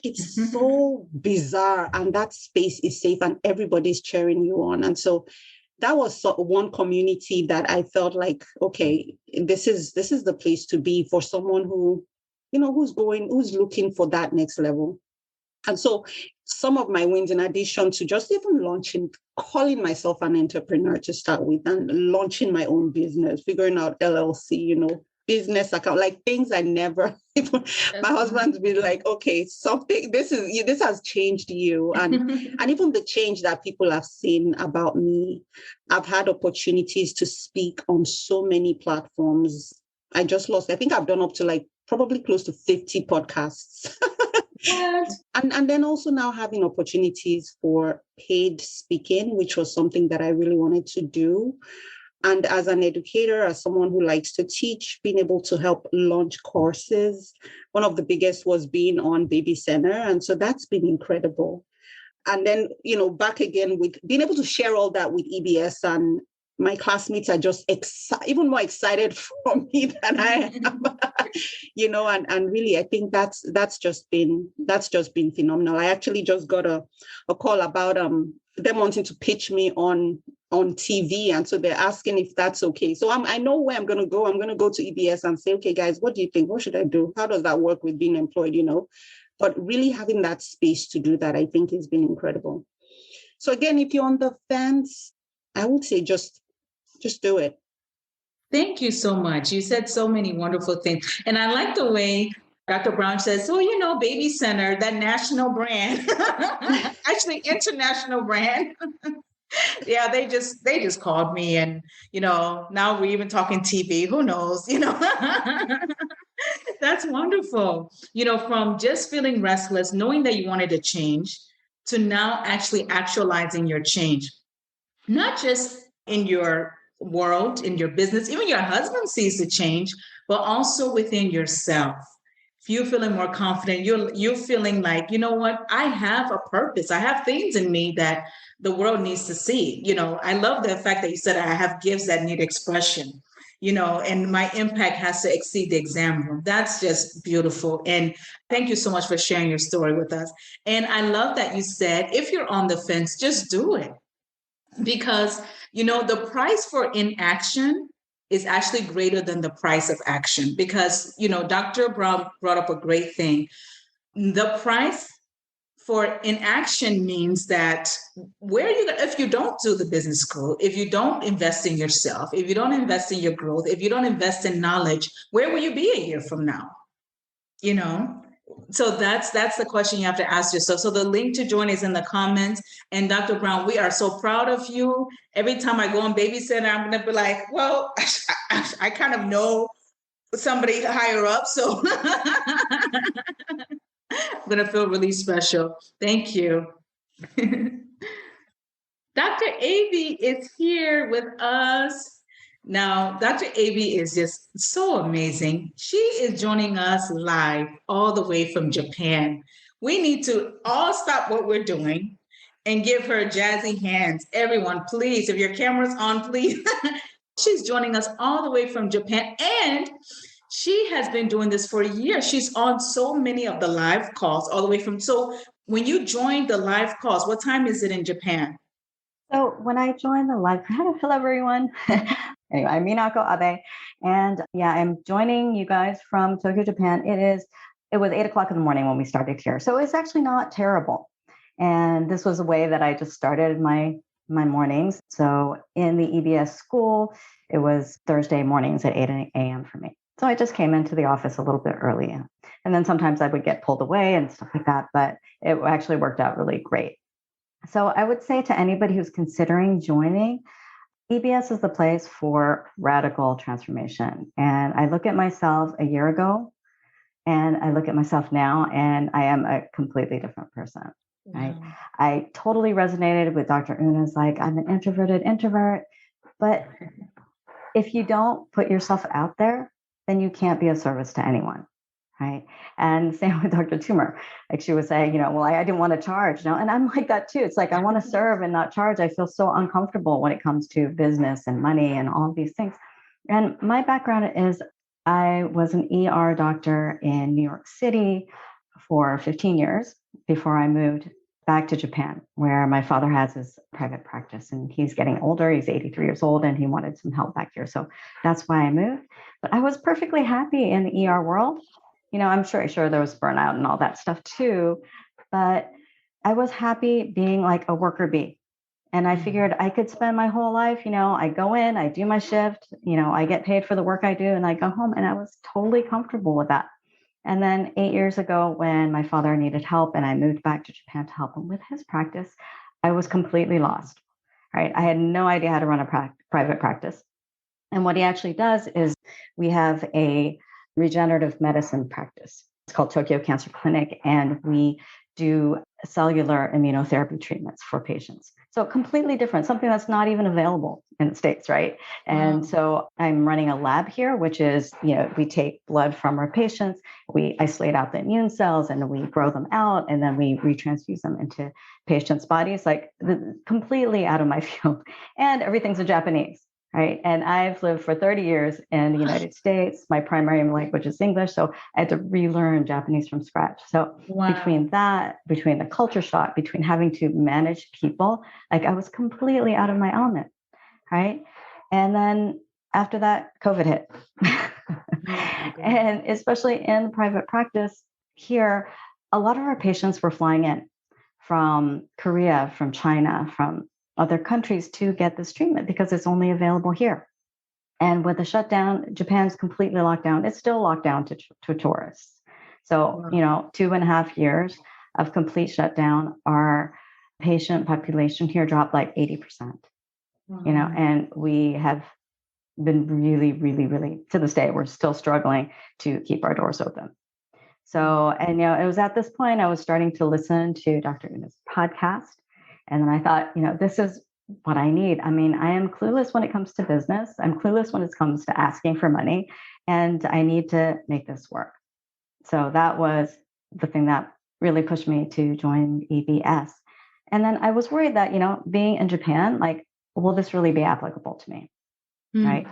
it's so bizarre, and that space is safe and everybody's cheering you on. And so that was one community that I felt like, okay, this is the place to be for someone who, who's looking for that next level. And so some of my wins, in addition to just even calling myself an entrepreneur to start with, and launching my own business, figuring out LLC, business account, like things I never, my husband's been like, okay, this has changed you. And even the change that people have seen about me, I've had opportunities to speak on so many platforms. I think I've done up to probably close to 50 podcasts. And then also now having opportunities for paid speaking, which was something that I really wanted to do. And as an educator, as someone who likes to teach, being able to help launch courses. One of the biggest was being on Baby Center. And so that's been incredible. And then, back again with being able to share all that with EBS, and my classmates are just even more excited for me than I am, and really, I think that's just been phenomenal. I actually just got a call about them wanting to pitch me on TV. And so they're asking if that's okay. So I know where I'm going to go. I'm going to go to EBS and say, okay, guys, what do you think? What should I do? How does that work with being employed, But really having that space to do that, I think has been incredible. So again, if you're on the fence, I would say just do it. Thank you so much. You said so many wonderful things. And I like the way Dr. Brown says, Baby Center, that national brand, actually international brand. Yeah, they just called me, and, now we're even talking TV, who knows, That's wonderful. From just feeling restless, knowing that you wanted to change, to now actually actualizing your change, not just in your world, in your business, even your husband sees the change, but also within yourself. If you're feeling more confident, you're feeling like, you know what, I have a purpose. I have things in me that the world needs to see. I love the fact that you said I have gifts that need expression, and my impact has to exceed the exam room. That's just beautiful. And thank you so much for sharing your story with us. And I love that you said, if you're on the fence, just do it. Because, the price for inaction is actually greater than the price of action. Because, Dr. Brown brought up a great thing. The price for inaction means that if you don't do the business school, if you don't invest in yourself, if you don't invest in your growth, if you don't invest in knowledge, where will you be a year from now? So that's the question you have to ask yourself. So the link to join is in the comments. And Dr. Brown, we are so proud of you. Every time I go on Baby Center, I'm going to be like, well, I kind of know somebody higher up. So I'm going to feel really special. Thank you. Dr. Avi is here with us. Now, Dr. Avi is just so amazing. She is joining us live all the way from Japan. We need to all stop what we're doing and give her jazzy hands. Everyone, please, if your camera's on, please. She's joining us all the way from Japan, and she has been doing this for years. She's on so many of the live calls all the way from. So when you joined the live calls, what time is it in Japan? So when I joined the live, hello everyone. Anyway, I'm Minako Abe, and yeah, I'm joining you guys from Tokyo, Japan. It was 8:00 in the morning when we started here, so it's actually not terrible. And this was a way that I just started my mornings. So in the EBS school, it was Thursday mornings at 8 a.m. for me. So I just came into the office a little bit early, and then sometimes I would get pulled away and stuff like that. But it actually worked out really great. So I would say to anybody who's considering joining, EBS is the place for radical transformation. And I look at myself a year ago and I look at myself now, and I am a completely different person. Right? Wow. I totally resonated with Dr. Una's like, I'm an introverted introvert. But if you don't put yourself out there, then you can't be of service to anyone. Right. And same with Dr. Toomer. Like she was saying, well, I didn't want to charge. And I'm like that too. It's like, I want to serve and not charge. I feel so uncomfortable when it comes to business and money and all these things. And my background is I was an ER doctor in New York City for 15 years before I moved back to Japan, where my father has his private practice, and he's getting older. He's 83 years old, and he wanted some help back here. So that's why I moved. But I was perfectly happy in the ER world. I'm sure there was burnout and all that stuff too, but I was happy being like a worker bee. And I figured I could spend my whole life, I go in, I do my shift, I get paid for the work I do, and I go home, and I was totally comfortable with that. And then 8 years ago, when my father needed help and I moved back to Japan to help him with his practice, I was completely lost, right? I had no idea how to run a private practice. And what he actually does is we have a regenerative medicine practice. It's called Tokyo Cancer Clinic, and we do cellular immunotherapy treatments for patients. So completely different, something that's not even available in the States, right? And so I'm running a lab here, which is, we take blood from our patients, we isolate out the immune cells, and we grow them out, and then we retransfuse them into patients' bodies, like completely out of my field. And everything's in Japanese. Right. And I've lived for 30 years in the United States. My primary language is English. So I had to relearn Japanese from scratch. So between the culture shock, between having to manage people, like I was completely out of my element. Right. And then after that, COVID hit. And especially in private practice here, a lot of our patients were flying in from Korea, from China, from other countries to get this treatment because it's only available here. And with the shutdown, Japan's completely locked down. It's still locked down to tourists. So, 2.5 years of complete shutdown, our patient population here dropped like 80%, and we have been really, really, really, to this day, we're still struggling to keep our doors open. So, and, it was at this point I was starting to listen to Dr. Una's podcast. And then I thought, this is what I need. I mean, I am clueless when it comes to business. I'm clueless when it comes to asking for money, and I need to make this work. So that was the thing that really pushed me to join EBS. And then I was worried that, being in Japan, like, will this really be applicable to me? Right.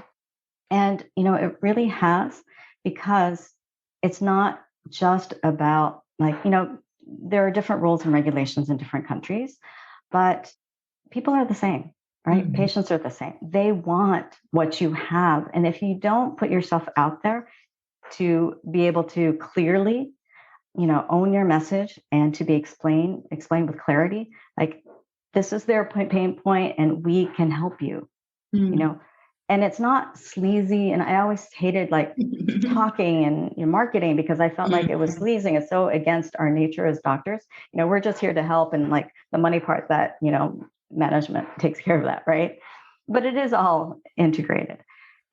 And, it really has, because it's not just about like, there are different rules and regulations in different countries, but people are the same, right? Mm-hmm. Patients are the same. They want what you have. And if you don't put yourself out there to be able to clearly, own your message and to be explain with clarity, like this is their pain point and we can help you, and it's not sleazy. And I always hated like talking and marketing because I felt like it was sleazy. It's so against our nature as doctors. We're just here to help, and like the money part that, management takes care of that, right? But it is all integrated.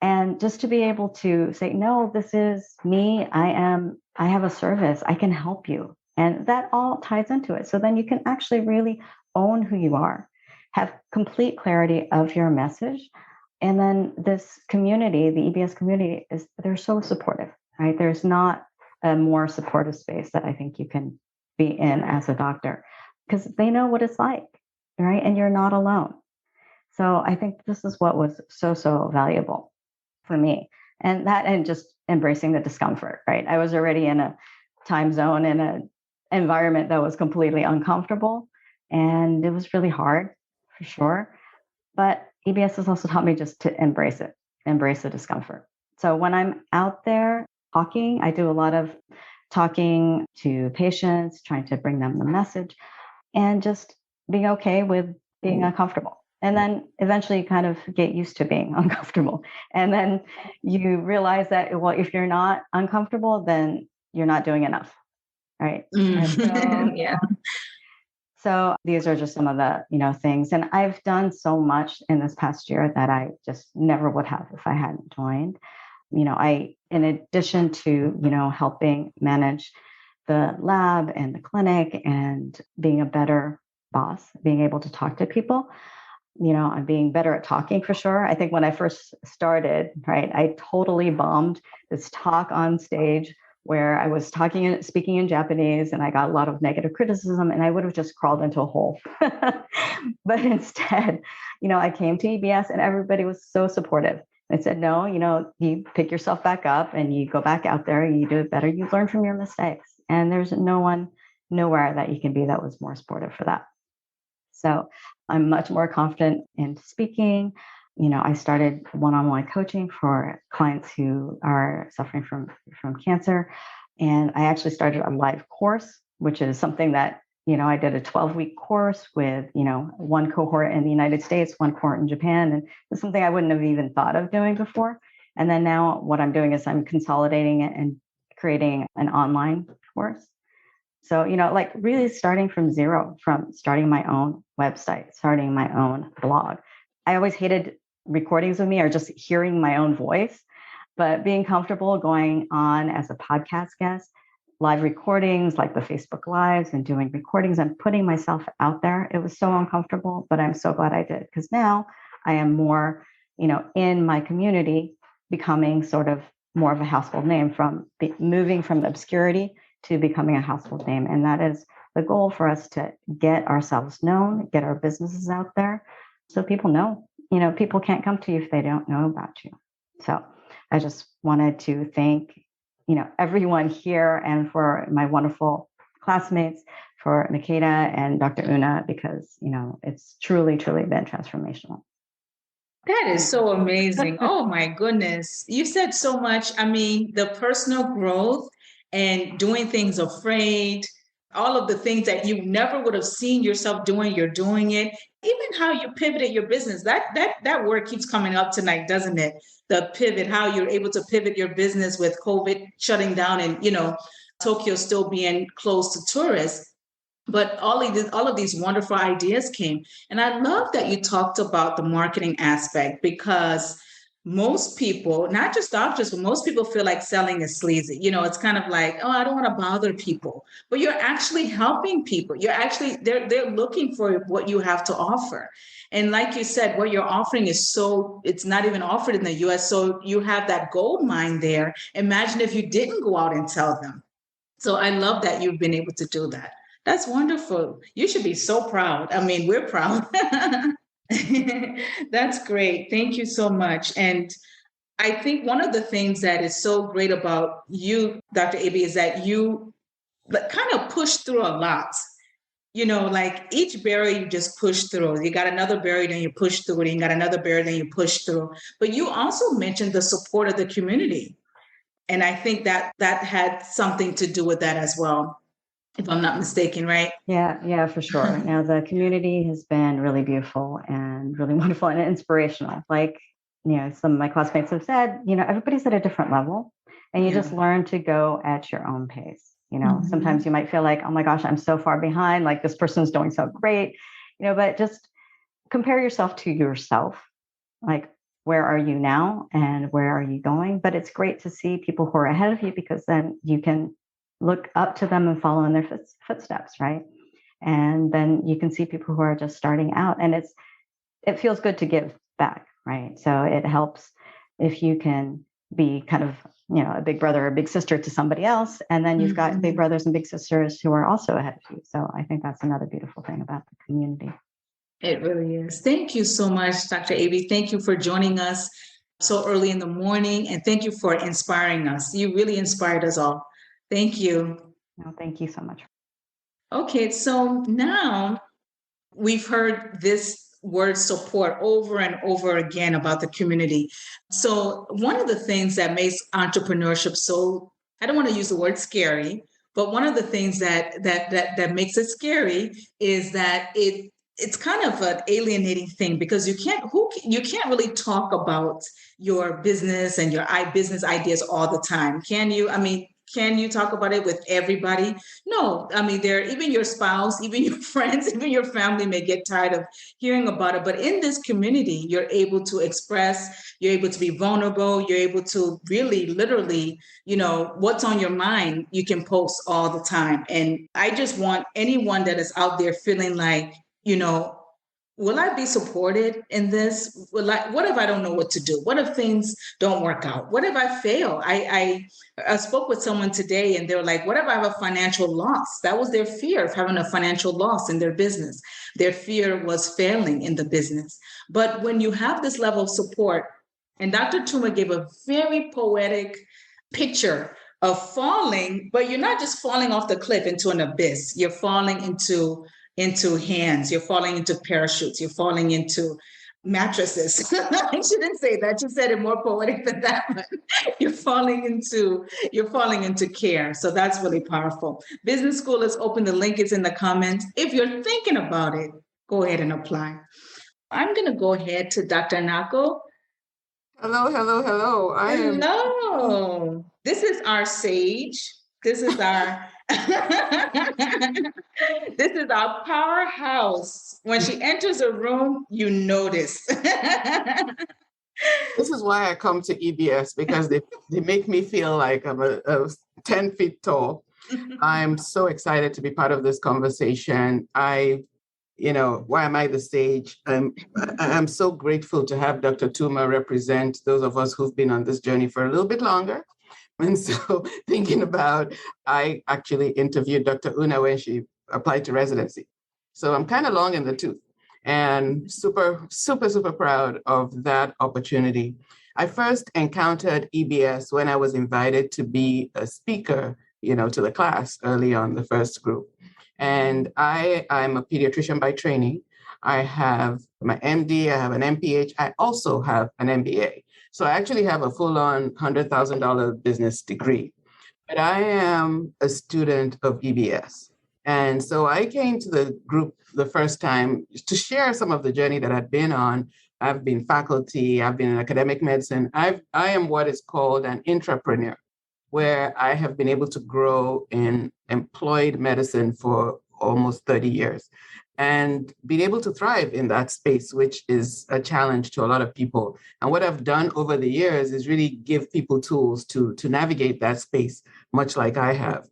And just to be able to say, no, this is me. I have a service. I can help you. And that all ties into it. So then you can actually really own who you are, have complete clarity of your message. And then this community, the EBS community, they're so supportive, right? There's not a more supportive space that I think you can be in as a doctor, because they know what it's like. right? And you're not alone. So I think this is what was so valuable for me. And just embracing the discomfort, right? I was already in a time zone, in an environment that was completely uncomfortable. And it was really hard for sure. But EBS has also taught me just to embrace it, embrace the discomfort. So when I'm out there talking, I do a lot of talking to patients, trying to bring them the message, and just being okay with being uncomfortable. And then eventually you kind of get used to being uncomfortable. And then you realize that, well, if you're not uncomfortable, then you're not doing enough. Right. Yeah. So these are just some of the, things. And I've done so much in this past year that I just never would have if I hadn't joined. In addition to, helping manage the lab and the clinic and being a better boss, being able to talk to people, I'm being better at talking for sure. I think when I first started, right, I totally bombed this talk on stage where I was speaking in Japanese, and I got a lot of negative criticism, and I would have just crawled into a hole. But instead, I came to EBS and everybody was so supportive. They said, no, you pick yourself back up and you go back out there and you do it better. You learn from your mistakes. And there's nowhere that you can be that was more supportive for that. So I'm much more confident in speaking. I started one-on-one coaching for clients who are suffering from cancer. And I actually started a live course, which is something that, I did a 12-week course with, one cohort in the United States, one cohort in Japan. And it's something I wouldn't have even thought of doing before. And then now what I'm doing is I'm consolidating it and creating an online course. So, like really starting from zero, from starting my own website, starting my own blog. I always hated recordings of me or just hearing my own voice, but being comfortable going on as a podcast guest, live recordings like the Facebook Lives and doing recordings and putting myself out there. It was so uncomfortable, but I'm so glad I did because now I am more, in my community, becoming sort of more of a household name from moving from obscurity to becoming a household name. And that is the goal for us, to get ourselves known, get our businesses out there so people know. People can't come to you if they don't know about you. So I just wanted to thank, everyone here and for my wonderful classmates, for Makeda and Dr. Una, because, it's truly been transformational. That is so amazing. Oh my goodness. You said so much. I mean, the personal growth and doing things afraid, all of the things that you never would have seen yourself doing, you're doing it. Even how you pivoted your business, that word keeps coming up tonight, doesn't it? The pivot, how you're able to pivot your business with COVID shutting down and, Tokyo still being closed to tourists. But all of these wonderful ideas came. And I love that you talked about the marketing aspect, because most people, not just doctors, but most people feel like selling is sleazy. It's kind of like, oh, I don't want to bother people. But you're actually helping people. They're looking for what you have to offer. And like you said, what you're offering it's not even offered in the US. So you have that gold mine there. Imagine if you didn't go out and tell them. So I love that you've been able to do that. That's wonderful. You should be so proud. I mean, we're proud. That's great. Thank you so much. And I think one of the things that is so great about you, Dr. AB, is that you kind of push through a lot. Like each barrier you just push through. You got another barrier, then you push through it. You got another barrier, then you push through. But you also mentioned the support of the community. And I think that had something to do with that as well, if I'm not mistaken, right? Yeah, for sure. Now, the community has been really beautiful and really wonderful and inspirational. Like, some of my classmates have said, everybody's at a different level and you just learn to go at your own pace. Sometimes you might feel like, oh my gosh, I'm so far behind, like this person's doing so great, but just compare yourself to yourself. Like, where are you now and where are you going? But it's great to see people who are ahead of you, because then you can look up to them and follow in their footsteps, right? And then you can see people who are just starting out, and it feels good to give back, right? So it helps if you can be kind of, a big brother or a big sister to somebody else, and then you've got big brothers and big sisters who are also ahead of you. So I think that's another beautiful thing about the community. It really is. Thank you so much, Dr. Aby. Thank you for joining us so early in the morning, and thank you for inspiring us. You really inspired us all. Thank you. No, thank you so much. Okay, so now we've heard this word support over and over again about the community. So one of the things that makes entrepreneurship so, I don't want to use the word scary, but one of the things that makes it scary is that it's kind of an alienating thing, because you can't really talk about your business and your business ideas all the time, can you? I mean, can you talk about it with everybody? No, I mean, even your spouse, even your friends, even your family may get tired of hearing about it. But in this community, you're able to express, you're able to be vulnerable, you're able to really, literally, what's on your mind, you can post all the time. And I just want anyone that is out there feeling like, will I be supported in this? What if I don't know what to do? What if things don't work out? What if I fail? I spoke with someone today and they were like, what if I have a financial loss? That was their fear, of having a financial loss in their business. Their fear was failing in the business. But when you have this level of support, and Dr. Tuma gave a very poetic picture of falling, but you're not just falling off the cliff into an abyss. You're falling into hands, you're falling into parachutes, you're falling into mattresses. I shouldn't say that. You said it more poetic than that, but you're falling into care. So that's really powerful. Business School is open. The link is in the comments. If you're thinking about it, go ahead and apply. I'm going to go ahead to Dr. Nako. Hello. Hello. This is our sage. This is our this is our powerhouse. When she enters a room, you notice. This is why I come to EBS, because they make me feel like I'm a 10 feet tall. I'm so excited to be part of this conversation. Why am I the sage? I'm so grateful to have Dr. Tuma represent those of us who've been on this journey for a little bit longer. And so thinking about, I actually interviewed Dr. Una when she applied to residency. So I'm kind of long in the tooth and super, super, super proud of that opportunity. I first encountered EBS when I was invited to be a speaker, to the class early on, the first group. And I'm a pediatrician by training. I have my MD, I have an MPH, I also have an MBA. So I actually have a full-on $100,000 business degree, but I am a student of EBS. And so I came to the group the first time to share some of the journey that I've been on. I've been faculty, I've been in academic medicine. I am what is called an intrapreneur, where I have been able to grow in employed medicine for almost 30 years. And being able to thrive in that space, which is a challenge to a lot of people. And what I've done over the years is really give people tools to navigate that space, much like I have.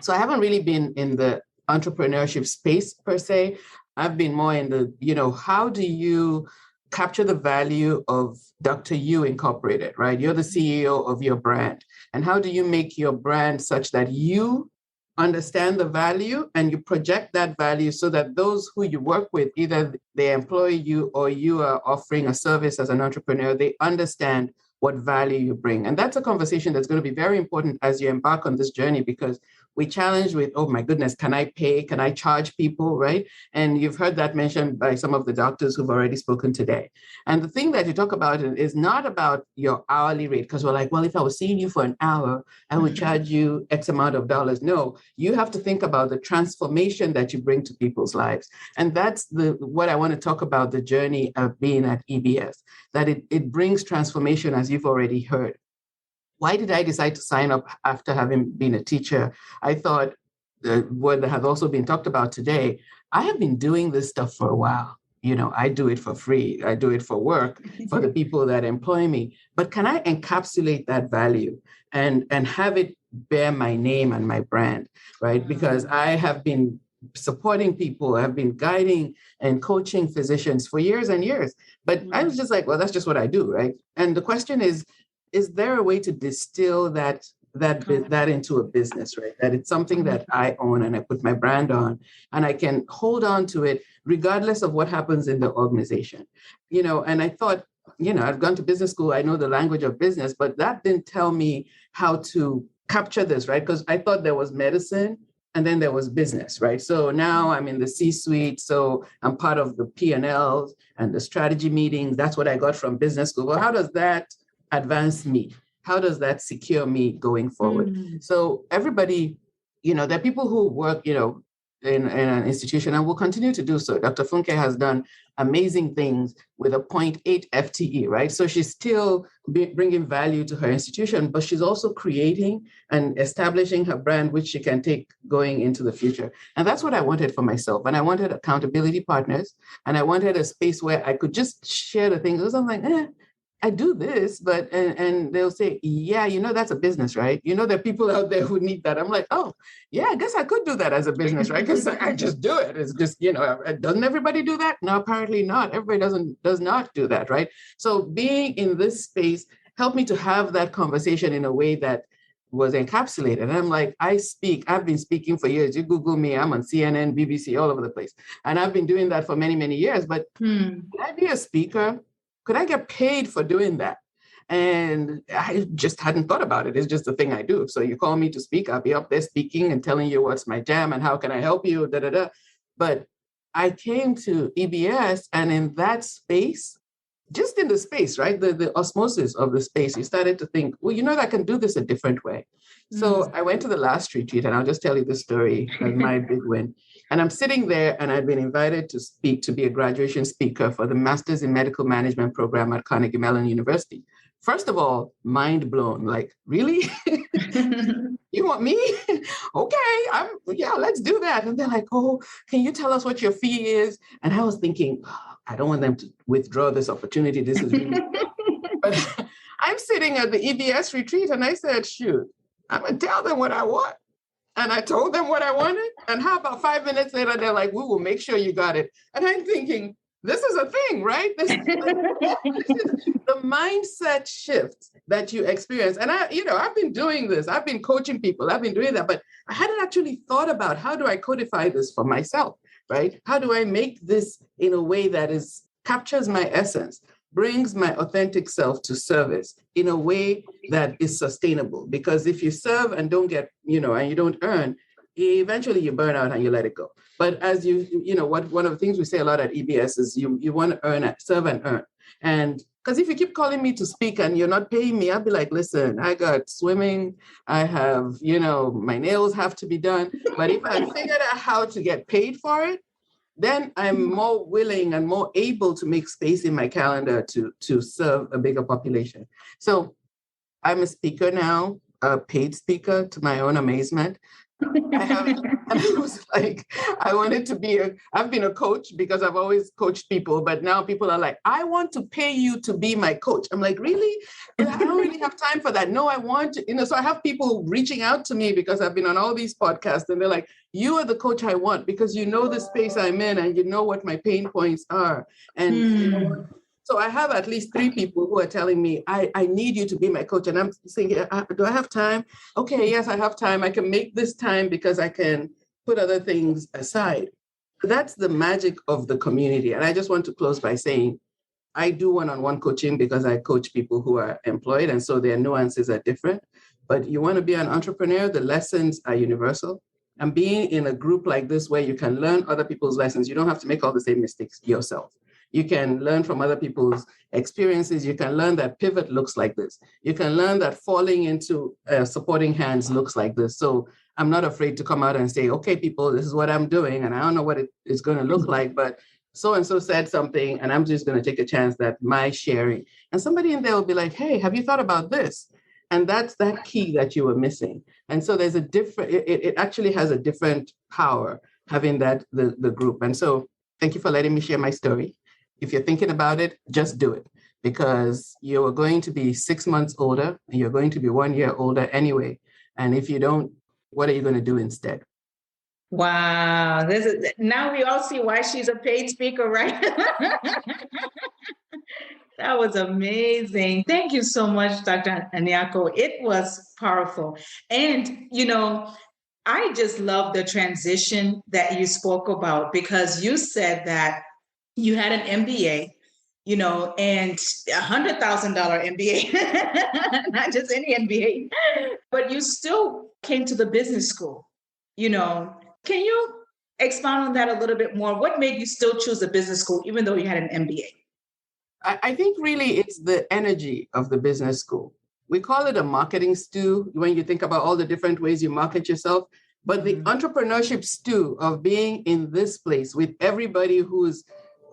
So I haven't really been in the entrepreneurship space per se. I've been more in the, how do you capture the value of Dr. You Incorporated, right? You're the CEO of your brand. And how do you make your brand such that you understand the value and you project that value so that those who you work with, either they employ you or you are offering a service as an entrepreneur, they understand what value you bring. And that's a conversation that's going to be very important as you embark on this journey, because we challenge with, oh my goodness, can I pay? Can I charge people, right? And you've heard that mentioned by some of the doctors who've already spoken today. And the thing that you talk about is not about your hourly rate, because we're like, well, if I was seeing you for an hour, I would charge you X amount of dollars. No, you have to think about the transformation that you bring to people's lives. And that's what I want to talk about, the journey of being at EBS, that it brings transformation, as you've already heard. Why did I decide to sign up after having been a teacher? I thought, what has also been talked about today, I have been doing this stuff for a while. I do it for free. I do it for work, for the people that employ me. But can I encapsulate that value and have it bear my name and my brand, right? Because I have been supporting people, I've been guiding and coaching physicians for years and years. But I was just like, well, that's just what I do, right? And the question is there a way to distill that that into a business, right? That it's something that I own and I put my brand on, and I can hold on to it regardless of what happens in the organization. And I thought, I've gone to business school, I know the language of business, but that didn't tell me how to capture this, right? Because I thought there was medicine and then there was business, right? So now I'm in the C-suite, so I'm part of the P&Ls and the strategy meetings. That's what I got from business school. Well, how does that advance me? How does that secure me going forward? So everybody, there are people who work, in an institution and will continue to do so. Dr. Funke has done amazing things with a 0.8 FTE, right? So she's still bringing value to her institution, but she's also creating and establishing her brand, which she can take going into the future. And that's what I wanted for myself. And I wanted accountability partners, and I wanted a space where I could just share the things. I'm like, I do this, but, and they'll say, yeah, that's a business, right? There are people out there who need that. I'm like, oh, yeah, I guess I could do that as a business, right? Because I just do it. It's just, doesn't everybody do that? No, apparently not. Everybody does not do that, right? So being in this space helped me to have that conversation in a way that was encapsulated. And I'm like, I've been speaking for years. You Google me, I'm on CNN, BBC, all over the place. And I've been doing that for many, many years. But can I be a speaker? Could I get paid for doing that? And I just hadn't thought about it. It's just a thing I do. So you call me to speak, I'll be up there speaking and telling you what's my jam and how can I help you, But I came to EBS, and in that space, just in the space, right? The osmosis of the space, you started to think, well, I can do this a different way. So I went to the last retreat, and I'll just tell you the story as my big win. And I'm sitting there, and I'd been invited to be a graduation speaker for the Masters in Medical Management program at Carnegie Mellon University. First of all, mind blown, like, really? You want me? Okay, let's do that. And they're like, oh, can you tell us what your fee is? And I was thinking, I don't want them to withdraw this opportunity. This is really, but I'm sitting at the EBS retreat, and I said, shoot, I'm going to tell them what I want. And I told them what I wanted. And how about 5 minutes later, they're like, we will make sure you got it. And I'm thinking, this is a thing, right? This is the mindset shift that you experience. And I've been doing this. I've been coaching people. I've been doing that. But I hadn't actually thought about, how do I codify this for myself, right? How do I make this in a way that captures my essence, brings my authentic self to service in a way that is sustainable? Because if you serve and don't get, and you don't earn, eventually you burn out and you let it go. But as one of the things we say a lot at EBS is you want to serve and earn. And because if you keep calling me to speak and you're not paying me, I'll be like, listen, I got swimming, I have, my nails have to be done. But if I figured out how to get paid for it, then I'm more willing and more able to make space in my calendar to serve a bigger population. So I'm a speaker now, a paid speaker, to my own amazement. I was like, I've been a coach because I've always coached people, but now people are like, I want to pay you to be my coach. I'm like, really? But I don't really have time for that. No, I want to, so I have people reaching out to me because I've been on all these podcasts, and they're like, you are the coach I want because you know the space I'm in and you know what my pain points are. And so I have at least 3 people who are telling me, I need you to be my coach. And I'm thinking, do I have time? Okay, yes, I have time. I can make this time because I can put other things aside. That's the magic of the community. And I just want to close by saying, I do one-on-one coaching because I coach people who are employed. And so their nuances are different. But you want to be an entrepreneur, the lessons are universal. And being in a group like this where you can learn other people's lessons, you don't have to make all the same mistakes yourself. You can learn from other people's experiences. You can learn that pivot looks like this. You can learn that falling into supporting hands looks like this. So I'm not afraid to come out and say, okay, people, this is what I'm doing. And I don't know what it is going to look like, but so-and-so said something, and I'm just going to take a chance that my sharing. And somebody in there will be like, hey, have you thought about this? And that's that key that you were missing. And so there's it actually has a different power having that, the group. And so thank you for letting me share my story. If you're thinking about it, just do it, because you're going to be 6 months older and you're going to be 1 year older anyway. And if you don't, what are you going to do instead? Wow. Now we all see why she's a paid speaker, right? That was amazing. Thank you so much, Dr. Anyako. It was powerful. And, I just love the transition that you spoke about, because you said that you had an MBA, and $100,000 MBA, not just any MBA, but you still came to the business school. Can you expound on that a little bit more? What made you still choose a business school, even though you had an MBA? I think really it's the energy of the business school. We call it a marketing stew when you think about all the different ways you market yourself. But the entrepreneurship stew of being in this place with everybody who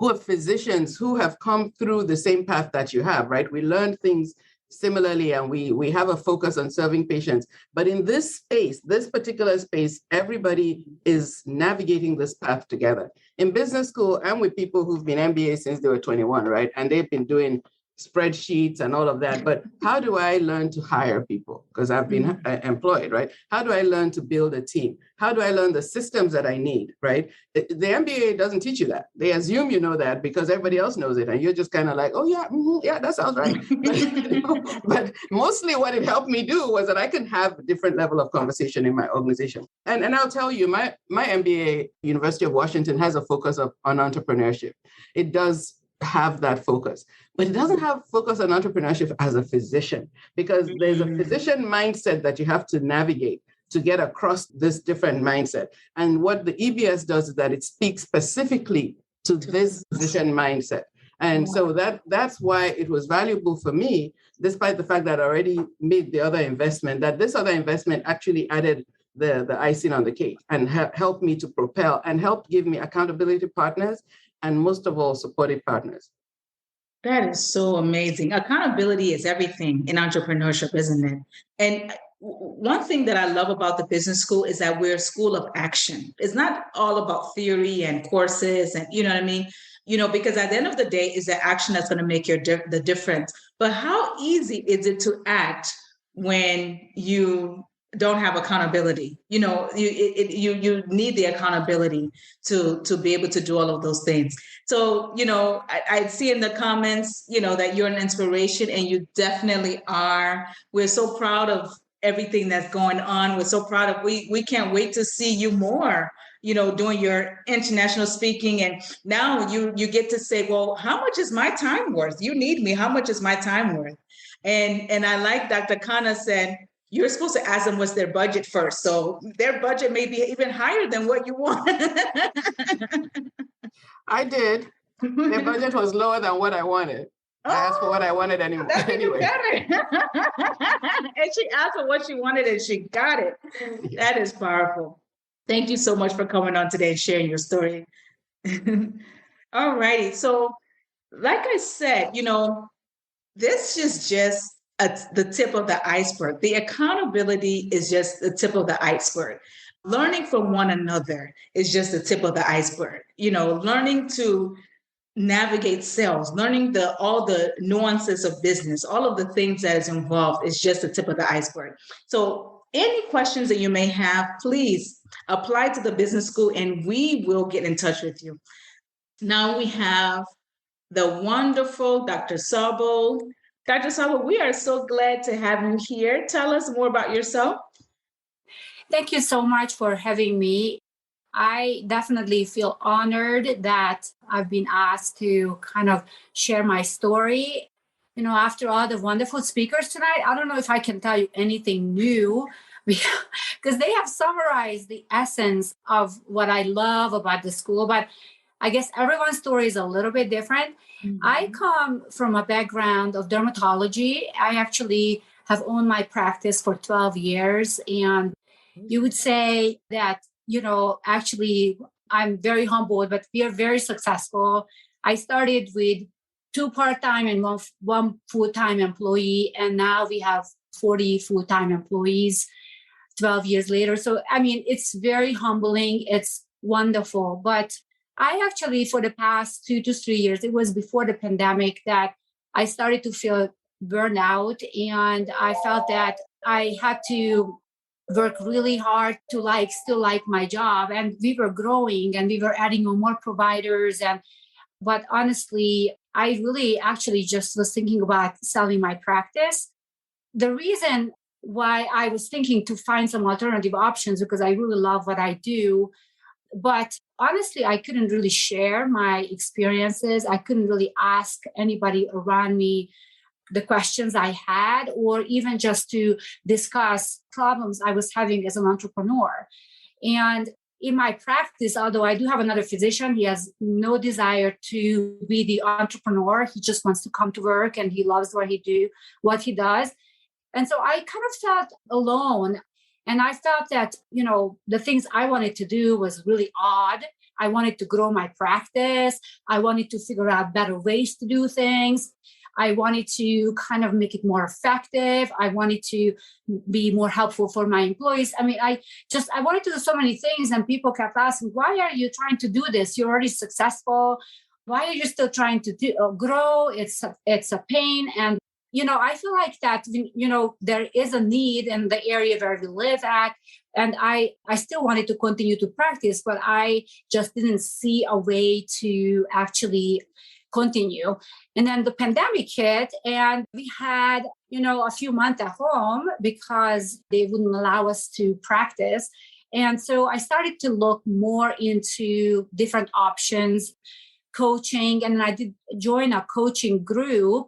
are physicians who have come through the same path that you have, right? We learn things similarly, and we have a focus on serving patients. But in this space, this particular space, everybody is navigating this path together. In business school, I'm with people who've been MBA since they were 21, right? And they've been doing spreadsheets and all of that. But how do I learn to hire people? Because I've been employed, right? How do I learn to build a team? How do I learn the systems that I need, right? The MBA doesn't teach you that. They assume you know that because everybody else knows it. And you're just kind of like, oh, yeah, yeah, that sounds right. But mostly what it helped me do was that I can have a different level of conversation in my organization. And I'll tell you, my MBA, University of Washington, has a focus on entrepreneurship. It does have that focus, but it doesn't have focus on entrepreneurship as a physician, because there's a physician mindset that you have to navigate to get across this different mindset. And what the EBS does is that it speaks specifically to this physician mindset. And so that's why it was valuable for me, despite the fact that I already made the other investment, that this other investment actually added the icing on the cake and helped me to propel and helped give me accountability partners, and most of all, supportive partners. That is so amazing. Accountability is everything in entrepreneurship, isn't it? And one thing that I love about the business school is that we're a school of action. It's not all about theory and courses and, you know what I mean? Because at the end of the day, is the action that's going to make the difference. But how easy is it to act when you don't have accountability? You need the accountability to be able to do all of those things. So, I see in the comments, that you're an inspiration, and you definitely are. We're so proud of everything that's going on. We're so proud of, we can't wait to see you more, doing your international speaking. And now you get to say, well, how much is my time worth? You need me. How much is my time worth? And I like Dr. Khanna said, you're supposed to ask them what's their budget first. So their budget may be even higher than what you want. I did. Their budget was lower than what I wanted. I asked for what I wanted anyway. That's even better. And she asked for what she wanted and she got it. That is powerful. Thank you so much for coming on today and sharing your story. All righty. So like I said, this is just the tip of the iceberg. The accountability is just the tip of the iceberg. Learning from one another is just the tip of the iceberg. Learning to navigate sales, learning all the nuances of business, all of the things that is involved is just the tip of the iceberg. So any questions that you may have, please apply to the business school and we will get in touch with you. Now we have the wonderful Dr. Sabo. Dr. Sabo, we are so glad to have you here. Tell us more about yourself. Thank you so much for having me. I definitely feel honored that I've been asked to kind of share my story. After all the wonderful speakers tonight, I don't know if I can tell you anything new because they have summarized the essence of what I love about the school. But I guess everyone's story is a little bit different. Mm-hmm. I come from a background of dermatology. I actually have owned my practice for 12 years. And you would say that, actually, I'm very humbled, but we are very successful. I started with 2 part-time and one full-time employee, and now we have 40 full-time employees 12 years later. So, it's very humbling. It's wonderful. But I actually, for the past 2 to 3 years, it was before the pandemic that I started to feel burnout, and I felt that I had to work really hard to still like my job. And we were growing and we were adding on more providers. But honestly, I really actually just was thinking about selling my practice. The reason why I was thinking to find some alternative options, because I really love what I do. But honestly, I couldn't really share my experiences. I couldn't really ask anybody around me the questions I had, or even just to discuss problems I was having as an entrepreneur. And in my practice, although I do have another physician, he has no desire to be the entrepreneur. He just wants to come to work and he loves what he does. And so I kind of felt alone. And I felt that, the things I wanted to do was really odd. I wanted to grow my practice. I wanted to figure out better ways to do things. I wanted to kind of make it more effective. I wanted to be more helpful for my employees. I mean, I wanted to do so many things, and people kept asking, why are you trying to do this? You're already successful. Why are you still trying to grow? It's a pain. And, I feel like that, there is a need in the area where we live at. And I still wanted to continue to practice, but I just didn't see a way to actually continue. And then the pandemic hit, and we had, a few months at home because they wouldn't allow us to practice. And so I started to look more into different options, coaching, and I did join a coaching group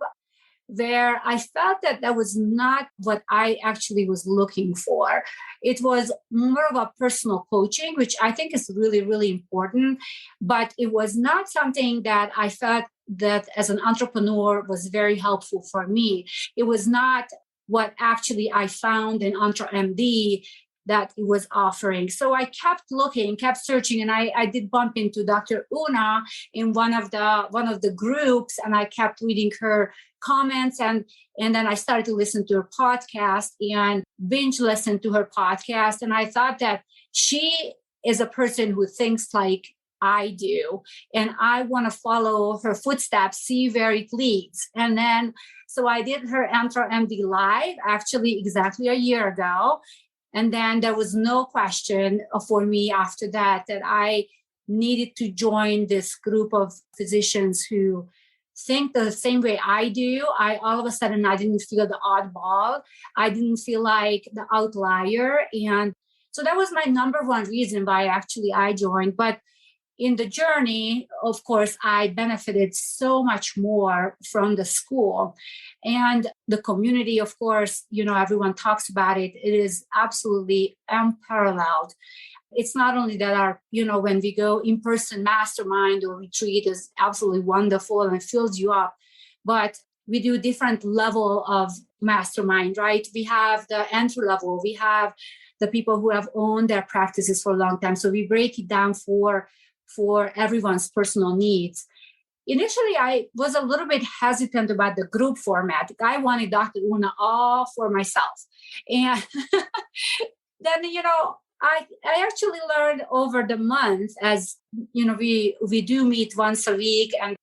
where I felt that was not what I actually was looking for. It was more of a personal coaching, which I think is really, really important. But it was not something that I felt that as an entrepreneur was very helpful for me. It was not what actually I found in EntreMD that it was offering. So I kept looking, kept searching, and I did bump into Dr. Una in one of the groups, and I kept reading her comments, and then I started to listen to her podcast and binge listen to her podcast. And I thought that she is a person who thinks like I do, and I want to follow her footsteps, see where it leads. And then, so I did her EntreMD Live, actually exactly a year ago. And then there was no question for me after that I needed to join this group of physicians who think the same way I do. All of a sudden, I didn't feel the oddball. I didn't feel like the outlier. And so that was my number one reason why actually I joined. But in the journey, of course, I benefited so much more from the school and the community. Of course, everyone talks about it. It is absolutely unparalleled. It's not only that when we go in-person mastermind or retreat is absolutely wonderful and it fills you up, but we do different level of mastermind, right? We have the entry level. We have the people who have owned their practices for a long time. So we break it down for everyone's personal needs. Initially, I was a little bit hesitant about the group format. I wanted Dr. Una all for myself. And then, I actually learned over the months as, we do meet once a week. And,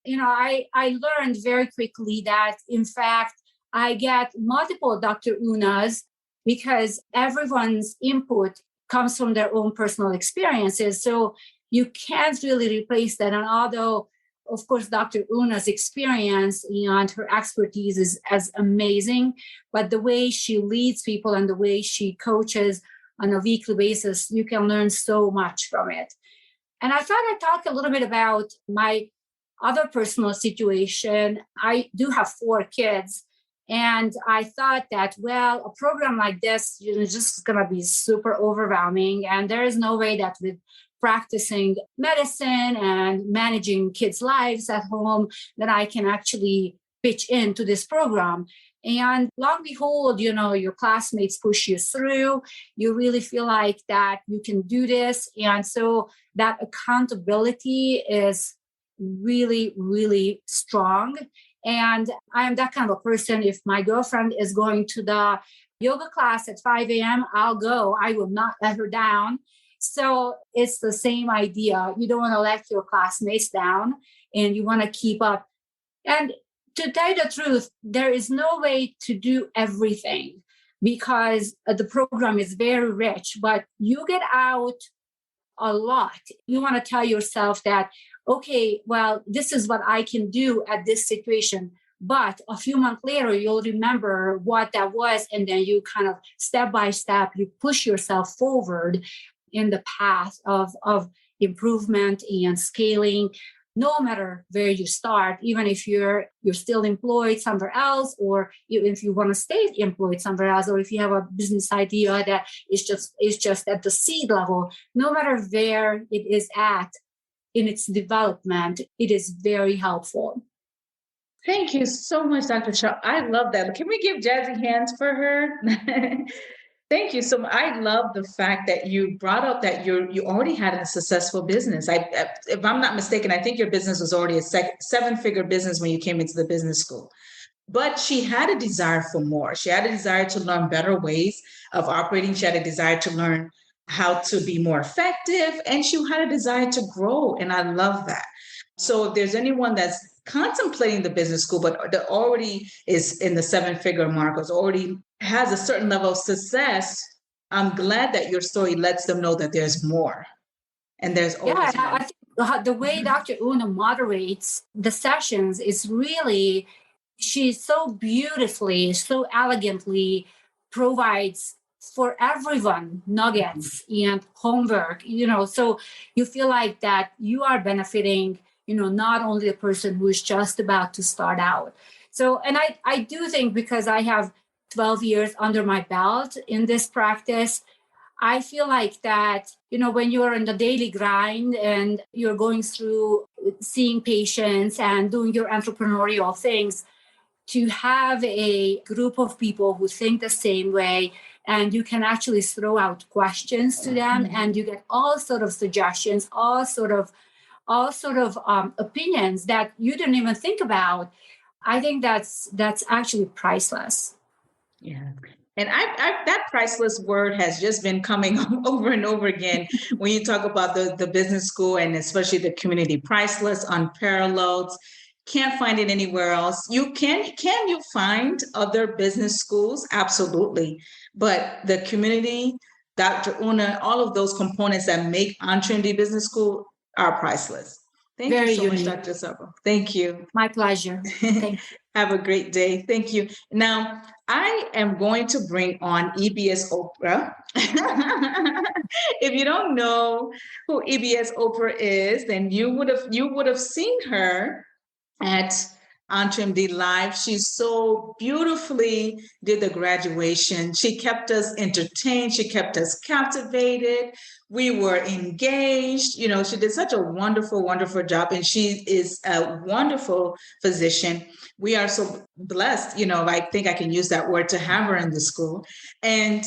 I learned very quickly that, in fact, I get multiple Dr. Unas because everyone's input comes from their own personal experiences. So you can't really replace that. And although, of course, Dr. Una's experience and her expertise is as amazing, but the way she leads people and the way she coaches on a weekly basis, you can learn so much from it. And I thought I'd talk a little bit about my other personal situation. I do have 4 kids. And I thought that, a program like this, is just going to be super overwhelming. And there is no way that with practicing medicine and managing kids' lives at home that I can actually pitch into this program. And lo and behold, your classmates push you through. You really feel like that you can do this. And so that accountability is really, really strong. And I am that kind of a person. If my girlfriend is going to the yoga class at 5 a.m., I'll go. I will not let her down. So it's the same idea. You don't want to let your classmates down and you want to keep up. And to tell you the truth, there is no way to do everything because the program is very rich, but you get out a lot. You want to tell yourself that okay, well, this is what I can do at this situation. But a few months later, you'll remember what that was. And then you kind of step by step, you push yourself forward in the path of improvement and scaling, no matter where you start, even if you're still employed somewhere else, or even if you want to stay employed somewhere else, or if you have a business idea that is just at the seed level, no matter where it is at in its development, it is very helpful. Thank you so much, Dr. Shaw. I love that. Can we give Jazzy hands for her? Thank you so much. I love the fact that you brought up that you already had a successful business. If I'm not mistaken, I think your business was already a seven-figure business when you came into the business school. But she had a desire for more. She had a desire to learn better ways of operating. She had a desire to learn how to be more effective, and she had a desire to grow. And I love that. So if there's anyone that's contemplating the business school, but that already is in the seven-figure mark, or already has a certain level of success, I'm glad that your story lets them know that there's more. And there's always more. I think the way Dr. Una moderates the sessions is really, she's so beautifully, so elegantly provides for everyone nuggets and homework, so you feel like that you are benefiting, not only the person who is just about to start out. So, and I do think, because I have 12 years under my belt in this practice, I feel like that, when you are in the daily grind and you're going through seeing patients and doing your entrepreneurial things, to have a group of people who think the same way, and you can actually throw out questions to them, and you get all sort of suggestions, all sort of opinions that you didn't even think about. I think that's actually priceless. Yeah. And that priceless word has just been coming over and over again when you talk about the business school, and especially the community. Priceless, unparalleled. Can't find it anywhere else. Can you find other business schools? Absolutely. But the community, Dr. Una, all of those components that make EntreMD Business School are priceless. Thank you so much, Dr. Sabo. Thank you. My pleasure. Thank you. Have a great day. Thank you. Now, I am going to bring on EBS Oprah. If you don't know who EBS Oprah is, then you would have seen her at EntreMD Live. She so beautifully did the graduation. She kept us entertained. She kept us captivated. We were engaged. She did such a wonderful, wonderful job. And she is a wonderful physician. We are so blessed, I think I can use that word, to have her in the school. And,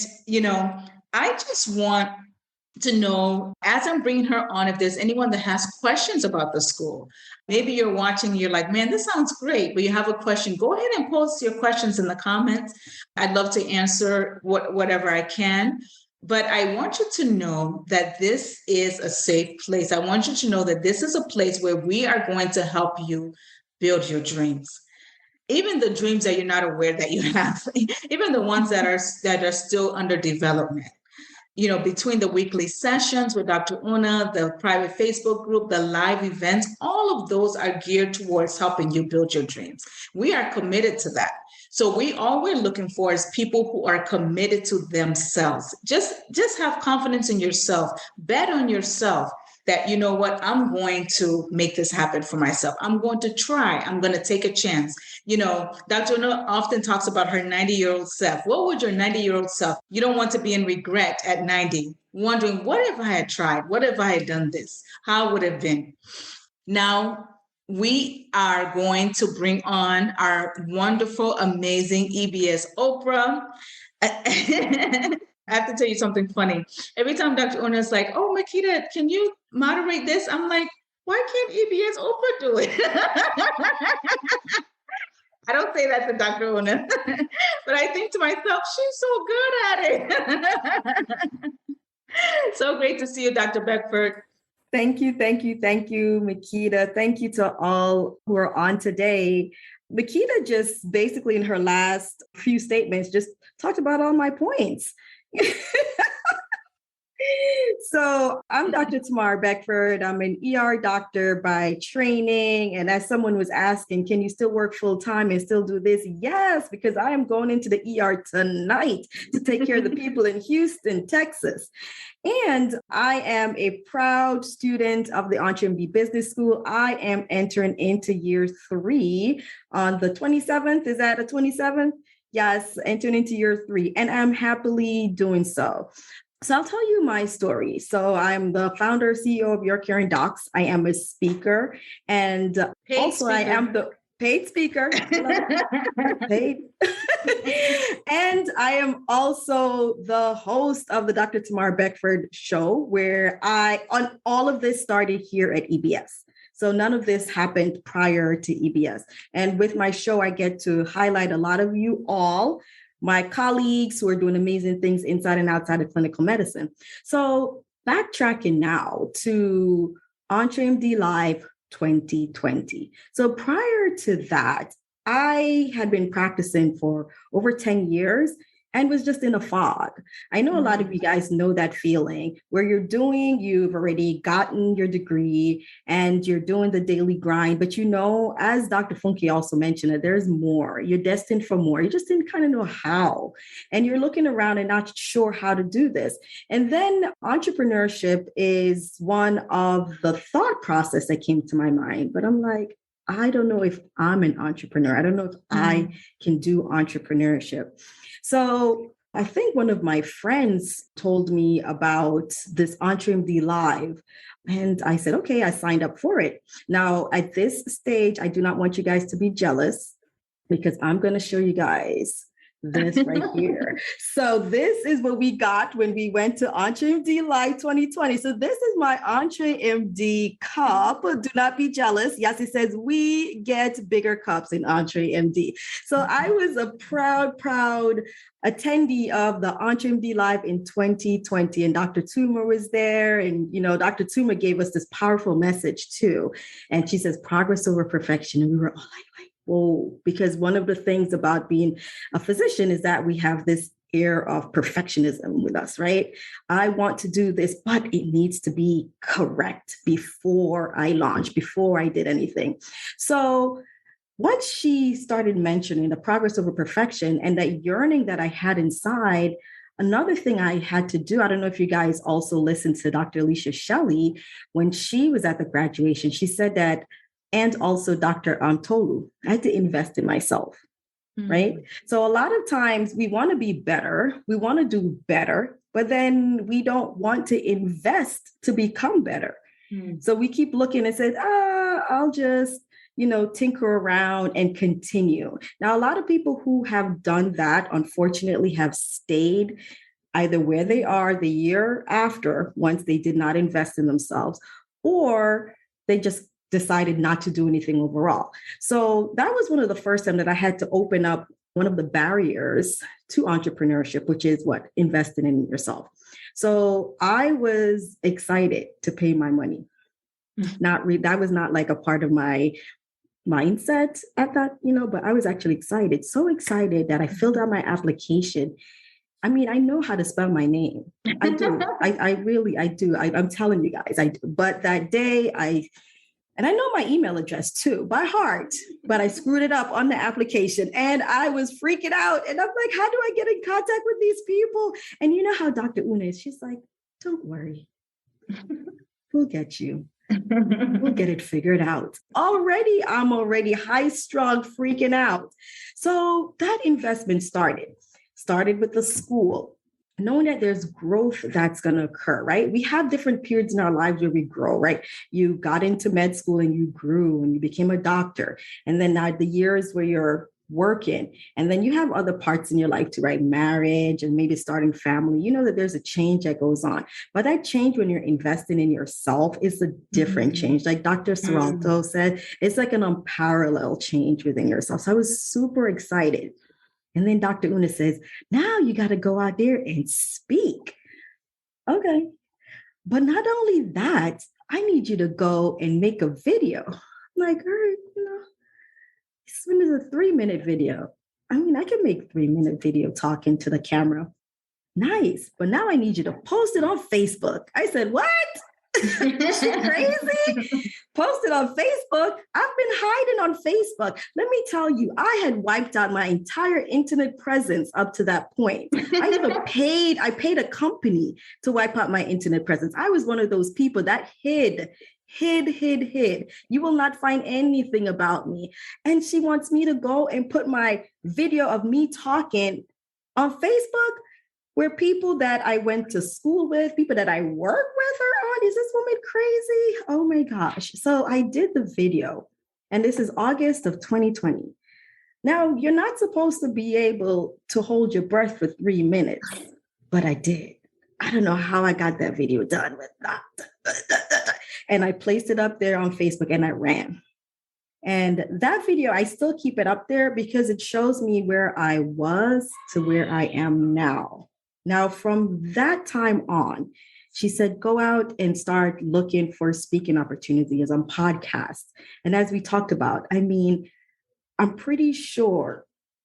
I just want to know, as I'm bringing her on, if there's anyone that has questions about the school. Maybe you're watching, you're like, man, this sounds great, but you have a question. Go ahead and post your questions in the comments. I'd love to answer whatever I can. But I want you to know that this is a safe place. I want you to know that this is a place where we are going to help you build your dreams. Even the dreams that you're not aware that you have, even the ones that are still under development. Between the weekly sessions with Dr. Una, the private Facebook group, the live events, all of those are geared towards helping you build your dreams. We are committed to that. So all we're looking for is people who are committed to themselves. Just have confidence in yourself, bet on yourself that, you know what, I'm going to make this happen for myself. I'm going to try. I'm going to take a chance. Dr. Una often talks about her 90-year-old self. What would your 90-year-old self? You don't want to be in regret at 90, wondering, what if I had tried? What if I had done this? How would it have been? Now, we are going to bring on our wonderful, amazing EBS Oprah. I have to tell you something funny. Every time Dr. Una is like, oh, Makita, can you moderate this? I'm like, why can't EBS Oprah do it? I don't say that to Dr. Una, but I think to myself, she's so good at it. So great to see you, Dr. Beckford. Thank you, Makita. Thank you to all who are on today. Makita just basically in her last few statements just talked about all my points. So I'm Dr. Tamar Beckford. I'm an ER doctor by training. And as someone was asking, can you still work full time and still do this? Yes, because I am going into the ER tonight to take care of the people in Houston, Texas. And I am a proud student of the EntreMD Business School. I am entering into year 3 on the 27th. Is that the 27th? Yes, entering into year 3. And I'm happily doing so. So I'll tell you my story. So I'm the founder, CEO of Your Caring Docs. I am a speaker, and I am the paid speaker. Paid. And I am also the host of the Dr. Tamar Beckford show, where all of this started here at EBS. So none of this happened prior to EBS. And with my show, I get to highlight a lot of you all, my colleagues who are doing amazing things inside and outside of clinical medicine. So backtracking now to EntreMD Live 2020. So prior to that, I had been practicing for over 10 years and was just in a fog. I know a lot of you guys know that feeling where you've already gotten your degree and you're doing the daily grind, but as Dr. Funke also mentioned, that there's more. You're destined for more. You just didn't kind of know how. And you're looking around and not sure how to do this. And then entrepreneurship is one of the thought process that came to my mind, but I'm like, I don't know if I'm an entrepreneur. I don't know if I can do entrepreneurship. So I think one of my friends told me about this EntreMD Live. And I said, okay, I signed up for it. Now, at this stage, I do not want you guys to be jealous because I'm going to show you guys this right here. So this is what we got when we went to EntreMD Live 2020. So this is my EntreMD cup. Do not be jealous. Yes, it says we get bigger cups in EntreMD. So I was a proud attendee of the EntreMD Live in 2020, and Dr. Toomer was there. And, Dr. Toomer gave us this powerful message too. And she says, progress over perfection. And we were all like, whoa, because one of the things about being a physician is that we have this air of perfectionism with us, right? I want to do this, but it needs to be correct before I launch, before I did anything. So once she started mentioning the progress over perfection and that yearning that I had inside, another thing I had to do, I don't know if you guys also listened to Dr. Alicia Shelley, when she was at the graduation, she said that, and also Dr. Tolu, I had to invest in myself, right? So a lot of times we want to be better, we want to do better, but then we don't want to invest to become better. So we keep looking and say, I'll just, tinker around and continue. Now, a lot of people who have done that, unfortunately, have stayed either where they are the year after, once they did not invest in themselves, or they just decided not to do anything overall. So that was one of the first time that I had to open up one of the barriers to entrepreneurship, which is investing in yourself. So I was excited to pay my money. That was not like a part of my mindset at that, but I was actually excited, so excited that I filled out my application. I mean, I know how to spell my name. I do. I really do. I'm telling you guys, I do. But that day and I know my email address too, by heart, but I screwed it up on the application and I was freaking out. And I'm like, how do I get in contact with these people? And you know how Dr. Una is, she's like, don't worry, we'll get you. We'll get it figured out. I'm already high strung, freaking out. So that investment started with the school. Knowing that there's growth that's going to occur, right? We have different periods in our lives where we grow, right? You got into med school and you grew and you became a doctor. And then now the years where you're working, and then you have other parts in your life too, right? Marriage and maybe starting family. You know that there's a change that goes on. But that change when you're investing in yourself is a different change. Like Dr. Seralto said, it's like an unparalleled change within yourself. So I was super excited. And then Dr. Una says, now you got to go out there and speak. Okay. But not only that, I need you to go and make a video. I'm like, all right, this one is a 3-minute video. I mean, I can make 3-minute video talking to the camera. Nice. But now I need you to post it on Facebook. I said, what? Is she crazy? Post it on Facebook. I've been hiding on Facebook. Let me tell you, I had wiped out my entire internet presence up to that point. I paid a company to wipe out my internet presence. I was one of those people that hid. You will not find anything about me. And she wants me to go and put my video of me talking on Facebook, where people that I went to school with, people that I work with are on. Is this woman crazy? Oh my gosh. So I did the video, and this is August of 2020. Now, you're not supposed to be able to hold your breath for 3 minutes, but I did. I don't know how I got that video done with that. And I placed it up there on Facebook and I ran. And that video, I still keep it up there because it shows me where I was to where I am now. Now, from that time on, she said, go out and start looking for speaking opportunities on podcasts. And as we talked about, I mean, I'm pretty sure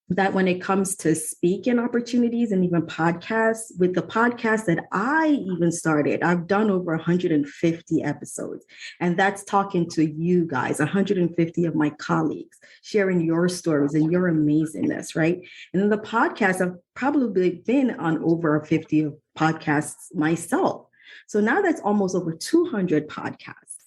that when it comes to speaking opportunities and even podcasts, with the podcast that I even started, I've done over 150 episodes. And that's talking to you guys, 150 of my colleagues, sharing your stories and your amazingness, right? And then the podcast, I've probably been on over 50 podcasts myself. So now that's almost over 200 podcasts.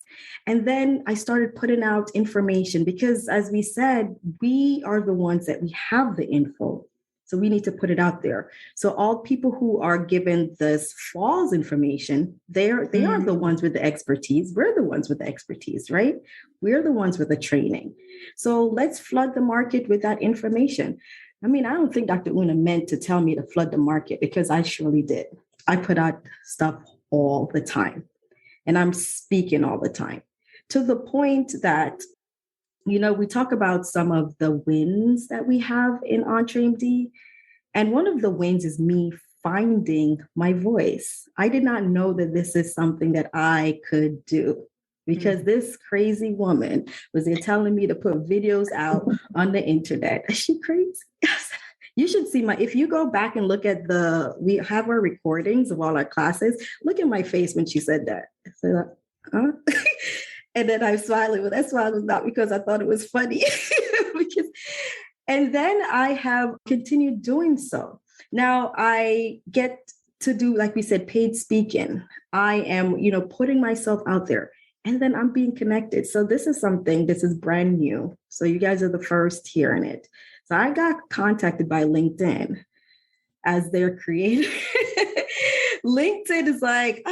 And then I started putting out information because, as we said, we are the ones that we have the info. So we need to put it out there. So all people who are given this false information, they are the ones with the expertise. We're the ones with the expertise, right? We're the ones with the training. So let's flood the market with that information. I mean, I don't think Dr. Una meant to tell me to flood the market, because I surely did. I put out stuff all the time, and I'm speaking all the time, to the point that, you know, we talk about some of the wins that we have in EntreMD. And one of the wins is me finding my voice. I did not know that this is something that I could do, because this crazy woman was there telling me to put videos out on the internet. Is she crazy? You should see if you go back and look at we have our recordings of all our classes. Look at my face when she said that. I said, huh? And then I'm smiling. Well, that smile was not because I thought it was funny. And then I have continued doing so. Now I get to do, like we said, paid speaking. I am, putting myself out there, and then I'm being connected. So this is brand new. So you guys are the first hearing it. So I got contacted by LinkedIn as their creator. LinkedIn is like,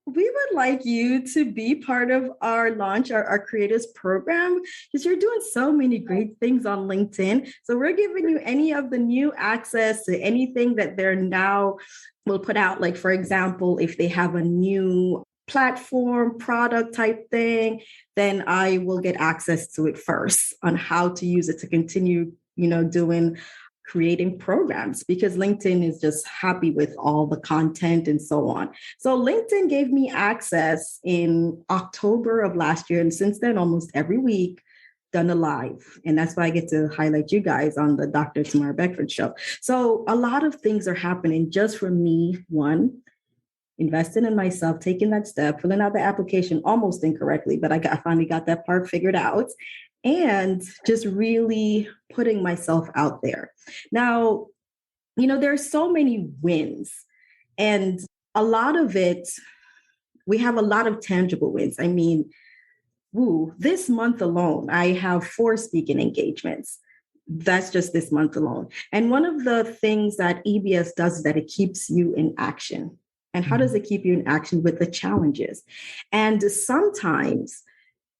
we would like you to be part of our launch, our creators program, because you're doing so many great things on LinkedIn. So we're giving you any of the new access to anything that they're now will put out. Like, for example, if they have a new platform product type thing, then I will get access to it first on how to use it to continue, creating programs, because LinkedIn is just happy with all the content and so on. So LinkedIn gave me access in October of last year. And since then, almost every week, done a live. And that's why I get to highlight you guys on the Dr. Tamara Beckford show. So a lot of things are happening just for me. One, investing in myself, taking that step, filling out the application almost incorrectly, but I finally got that part figured out. And just really putting myself out there. Now, there are so many wins, and a lot of it, we have a lot of tangible wins. I mean, this month alone, I have 4 speaking engagements. That's just this month alone. And one of the things that EBS does is that it keeps you in action. And how does it keep you in action? With the challenges. And sometimes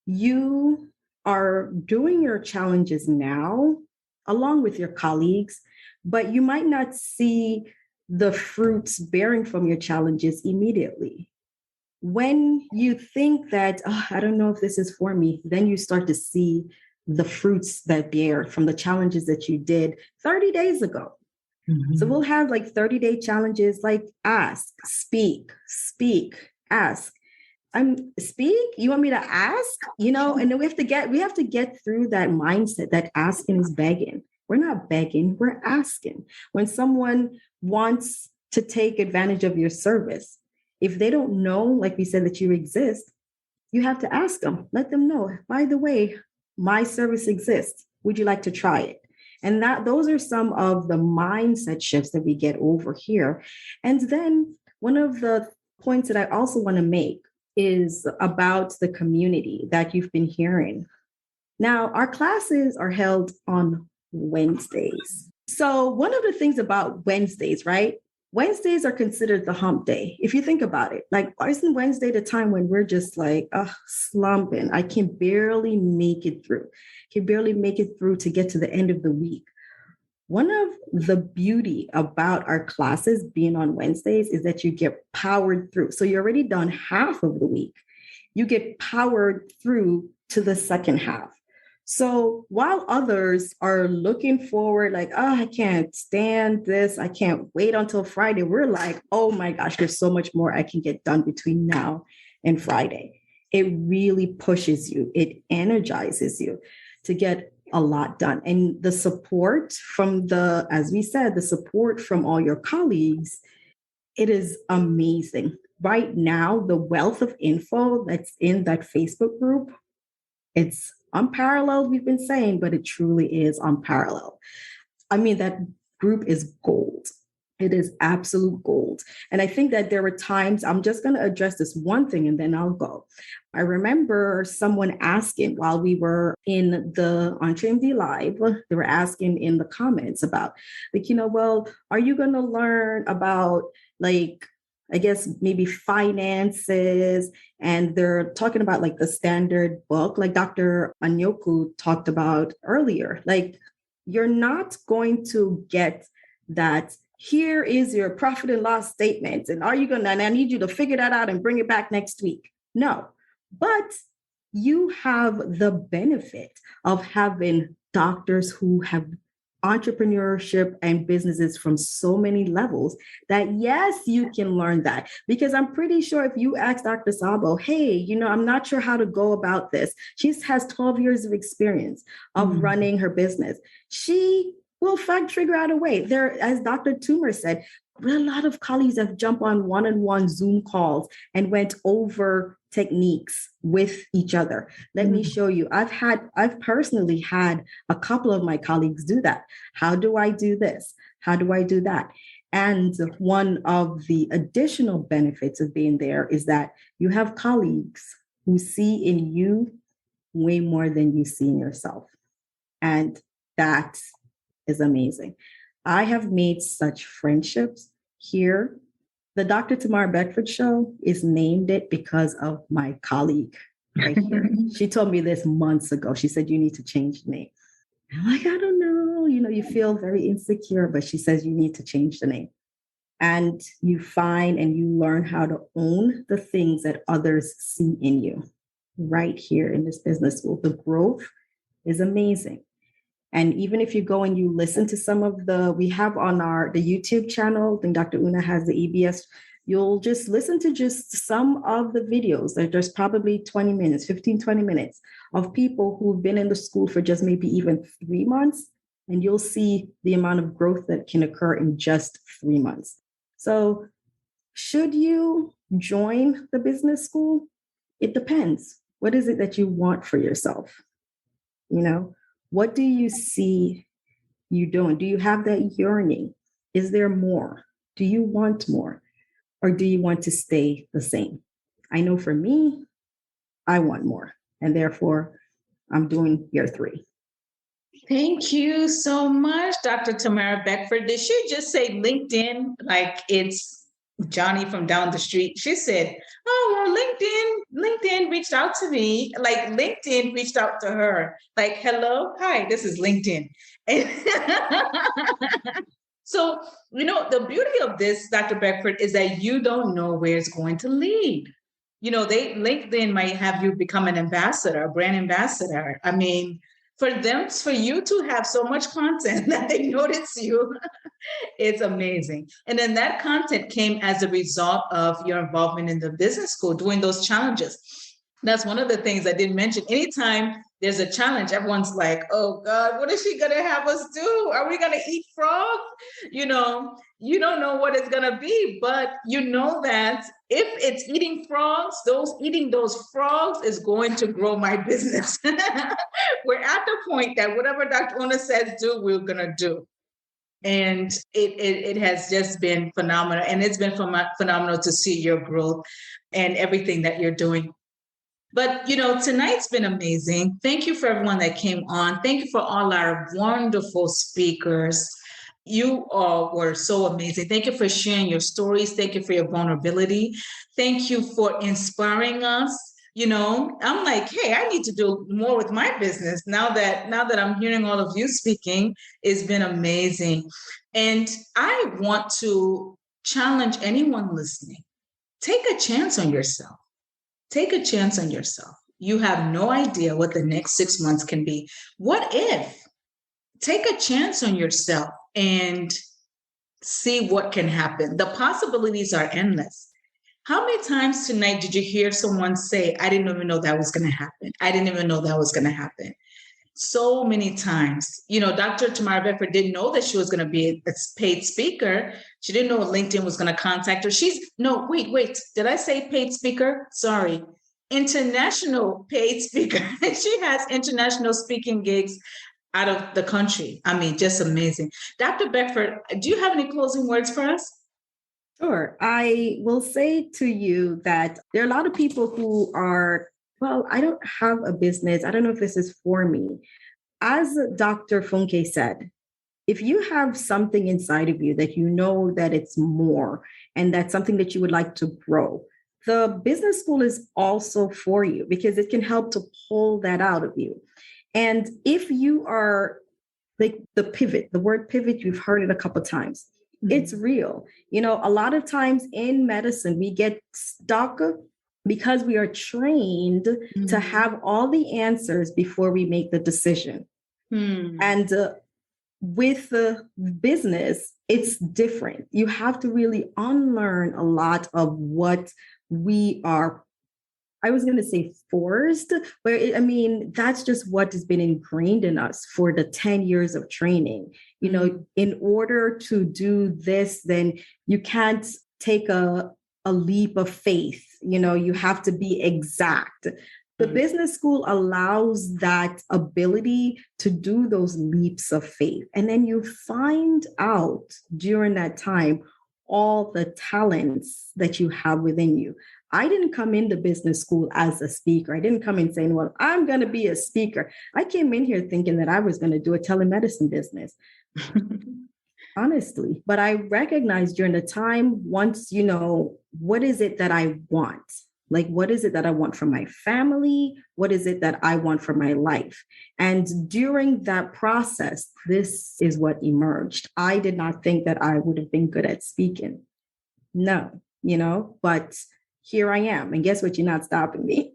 you are doing your challenges now along with your colleagues, but you might not see the fruits bearing from your challenges immediately. When you think that, I don't know if this is for me, then you start to see the fruits that bear from the challenges that you did 30 days ago. Mm-hmm. So we'll have like 30-day challenges, like ask, speak, ask. Speak? You want me to ask? And then we have to get through that mindset that asking is begging. We're not begging, we're asking. When someone wants to take advantage of your service. If they don't know, like we said, that you exist, you have to ask them, let them know, by the way, my service exists. Would you like to try it? And those are some of the mindset shifts that we get over here. And then one of the points that I also want to make is about the community that you've been hearing. Now, our classes are held on Wednesdays. So one of the things about Wednesdays, right? Wednesdays are considered the hump day. If you think about it, like, isn't Wednesday the time when we're just like, slumping? I can barely make it through. To get to the end of the week. One of the beauty about our classes being on Wednesdays is that you get powered through. So you're already done half of the week. You get powered through to the second half. So while others are looking forward, like, I can't stand this, I can't wait until Friday, we're like, oh my gosh, there's so much more I can get done between now and Friday. It really pushes you. It energizes you to get a lot done. And the support from as we said, the support from all your colleagues, it is amazing. Right now, the wealth of info that's in that Facebook group, it's unparalleled, we've been saying, but it truly is unparalleled. I mean, that group is gold. It is absolute gold. And I think that there were times, I'm just going to address this one thing and then I'll go. I remember someone asking while we were in the EntreMD Live, they were asking in the comments about, like, well, are you going to learn about, like, I guess maybe finances? And they're talking about like the standard book, like Dr. Anyoku talked about earlier. Like, you're not going to get that. Here is your profit and loss statement. And and I need you to figure that out and bring it back next week. No, but you have the benefit of having doctors who have entrepreneurship and businesses from so many levels that, yes, you can learn that. Because I'm pretty sure if you ask Dr. Sabo, hey, I'm not sure how to go about this. She has 12 years of experience of running her business. She will figure out a way. There, as Dr. Toomer said, a lot of colleagues have jumped on one-on-one Zoom calls and went over techniques with each other. Let me show you. I've personally had a couple of my colleagues do that. How do I do this? How do I do that? And one of the additional benefits of being there is that you have colleagues who see in you way more than you see in yourself. And that is amazing. I have made such friendships here. The Dr. Tamara Beckford Show is named it because of my colleague right here. She told me this months ago. She said, you need to change the name. I'm like, I don't know. You feel very insecure, but she says you need to change the name. And you find and you learn how to own the things that others see in you right here in this business school. The growth is amazing. And even if you go and you listen to some of we have on the YouTube channel, then Dr. Una has the EBS, you'll just listen to just some of the videos. There's probably 20 minutes of people who've been in the school for just maybe even 3 months. And you'll see the amount of growth that can occur in just 3 months. So should you join the business school? It depends. What is it that you want for yourself? What do you see you doing? Do you have that yearning? Is there more? Do you want more? Or do you want to stay the same? I know for me, I want more. And therefore, I'm doing year 3. Thank you so much, Dr. Tamara Beckford. Did she just say LinkedIn like it's Johnny from down the street? She said, oh, well, LinkedIn reached out to me. Like LinkedIn reached out to her. Like, hello, hi, this is LinkedIn. So, the beauty of this, Dr. Beckford, is that you don't know where it's going to lead. LinkedIn might have you become an ambassador, a brand ambassador. I mean, for you to have so much content that they notice you, it's amazing. And then that content came as a result of your involvement in the business school, doing those challenges. That's one of the things I didn't mention. Anytime there's a challenge. Everyone's like, oh God, what is she going to have us do? Are we going to eat frogs? You know, you don't know what it's going to be, but you know that if it's eating frogs, eating those frogs is going to grow my business. We're at the point that whatever Dr. Una says do, we're going to do. And it has just been phenomenal. And it's been phenomenal to see your growth and everything that you're doing. But, tonight's been amazing. Thank you for everyone that came on. Thank you for all our wonderful speakers. You all were so amazing. Thank you for sharing your stories. Thank you for your vulnerability. Thank you for inspiring us. I'm like, hey, I need to do more with my business now that I'm hearing all of you speaking. It's been amazing. And I want to challenge anyone listening. Take a chance on yourself. Take a chance on yourself. You have no idea what the next 6 months can be. What if? Take a chance on yourself and see what can happen. The possibilities are endless. How many times tonight did you hear someone say, I didn't even know that was going to happen. I didn't even know that was going to happen. So many times. Dr. Tamara Beckford didn't know that she was going to be a paid speaker. She didn't know LinkedIn was going to contact her. Wait. Did I say paid speaker? Sorry. International paid speaker. She has international speaking gigs out of the country. I mean, just amazing. Dr. Beckford, do you have any closing words for us? Sure. I will say to you that there are a lot of people who are, well, I don't have a business. I don't know if this is for me. As Dr. Funke said, if you have something inside of you that you know that it's more and that's something that you would like to grow, the business school is also for you because it can help to pull that out of you. And if you are like the pivot, the word pivot, you've heard it a couple of times. Mm-hmm. It's real. A lot of times in medicine, we get stuck because we are trained to have all the answers before we make the decision. And with the business, it's different. You have to really unlearn a lot of what we are, I was going to say forced, but that's just what has been ingrained in us for the 10 years of training. In order to do this, then you can't take a leap of faith. You have to be exact. The business school allows that ability to do those leaps of faith. And then you find out during that time all the talents that you have within you. I didn't come into business school as a speaker. I didn't come in saying, well, I'm going to be a speaker. I came in here thinking that I was going to do a telemedicine business. Honestly, but I recognized during the time once, what is it that I want? Like, what is it that I want for my family? What is it that I want for my life? And during that process, this is what emerged. I did not think that I would have been good at speaking. No, but here I am. And guess what? You're not stopping me.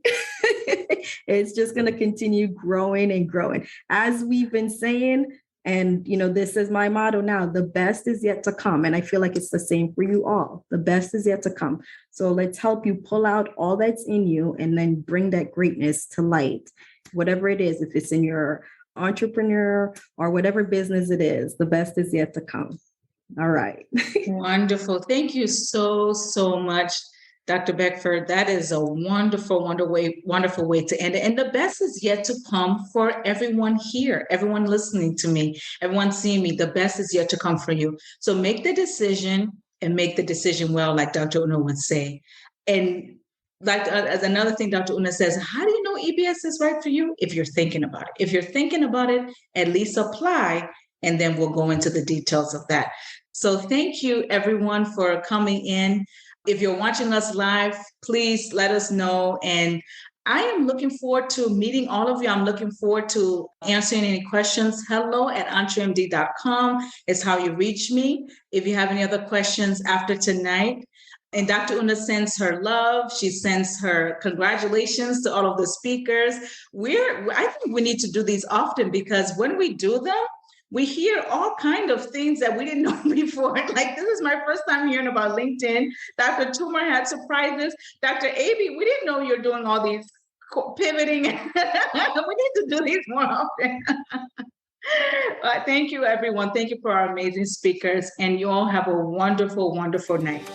It's just going to continue growing and growing. As we've been saying, and, this is my motto now, the best is yet to come. And I feel like it's the same for you all. The best is yet to come. So let's help you pull out all that's in you and then bring that greatness to light, whatever it is, if it's in your entrepreneur or whatever business it is, the best is yet to come. All right. Wonderful. Thank you so, so much, Dr. Beckford. That is a wonderful way to end it. And the best is yet to come for everyone here, everyone listening to me, everyone seeing me. The best is yet to come for you. So make the decision and make the decision well, like Dr. Una would say. And like as another thing Dr. Una says, how do you know EBS is right for you? If you're thinking about it. If you're thinking about it, at least apply, and then we'll go into the details of that. So thank you, everyone, for coming in. If you're watching us live, please let us know. And I am looking forward to meeting all of you. I'm looking forward to answering any questions. hello@entremd.com is how you reach me. If you have any other questions after tonight. And Dr. Una sends her love. She sends her congratulations to all of the speakers. I think we need to do these often because when we do them, we hear all kinds of things that we didn't know before. Like, this is my first time hearing about LinkedIn. Dr. Toomer had surprises. Dr. Aby, we didn't know you're doing all these pivoting. We need to do these more often. Thank you, everyone. Thank you for our amazing speakers. And you all have a wonderful, wonderful night.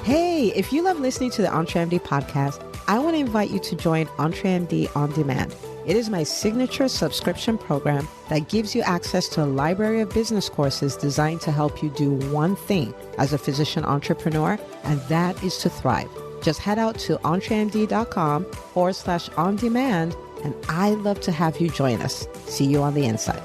Hey, if you love listening to the EntreMD podcast, I want to invite you to join EntreMD On Demand. It is my signature subscription program that gives you access to a library of business courses designed to help you do one thing as a physician entrepreneur, and that is to thrive. Just head out to entremd.com/on-demand, and I'd love to have you join us. See you on the inside.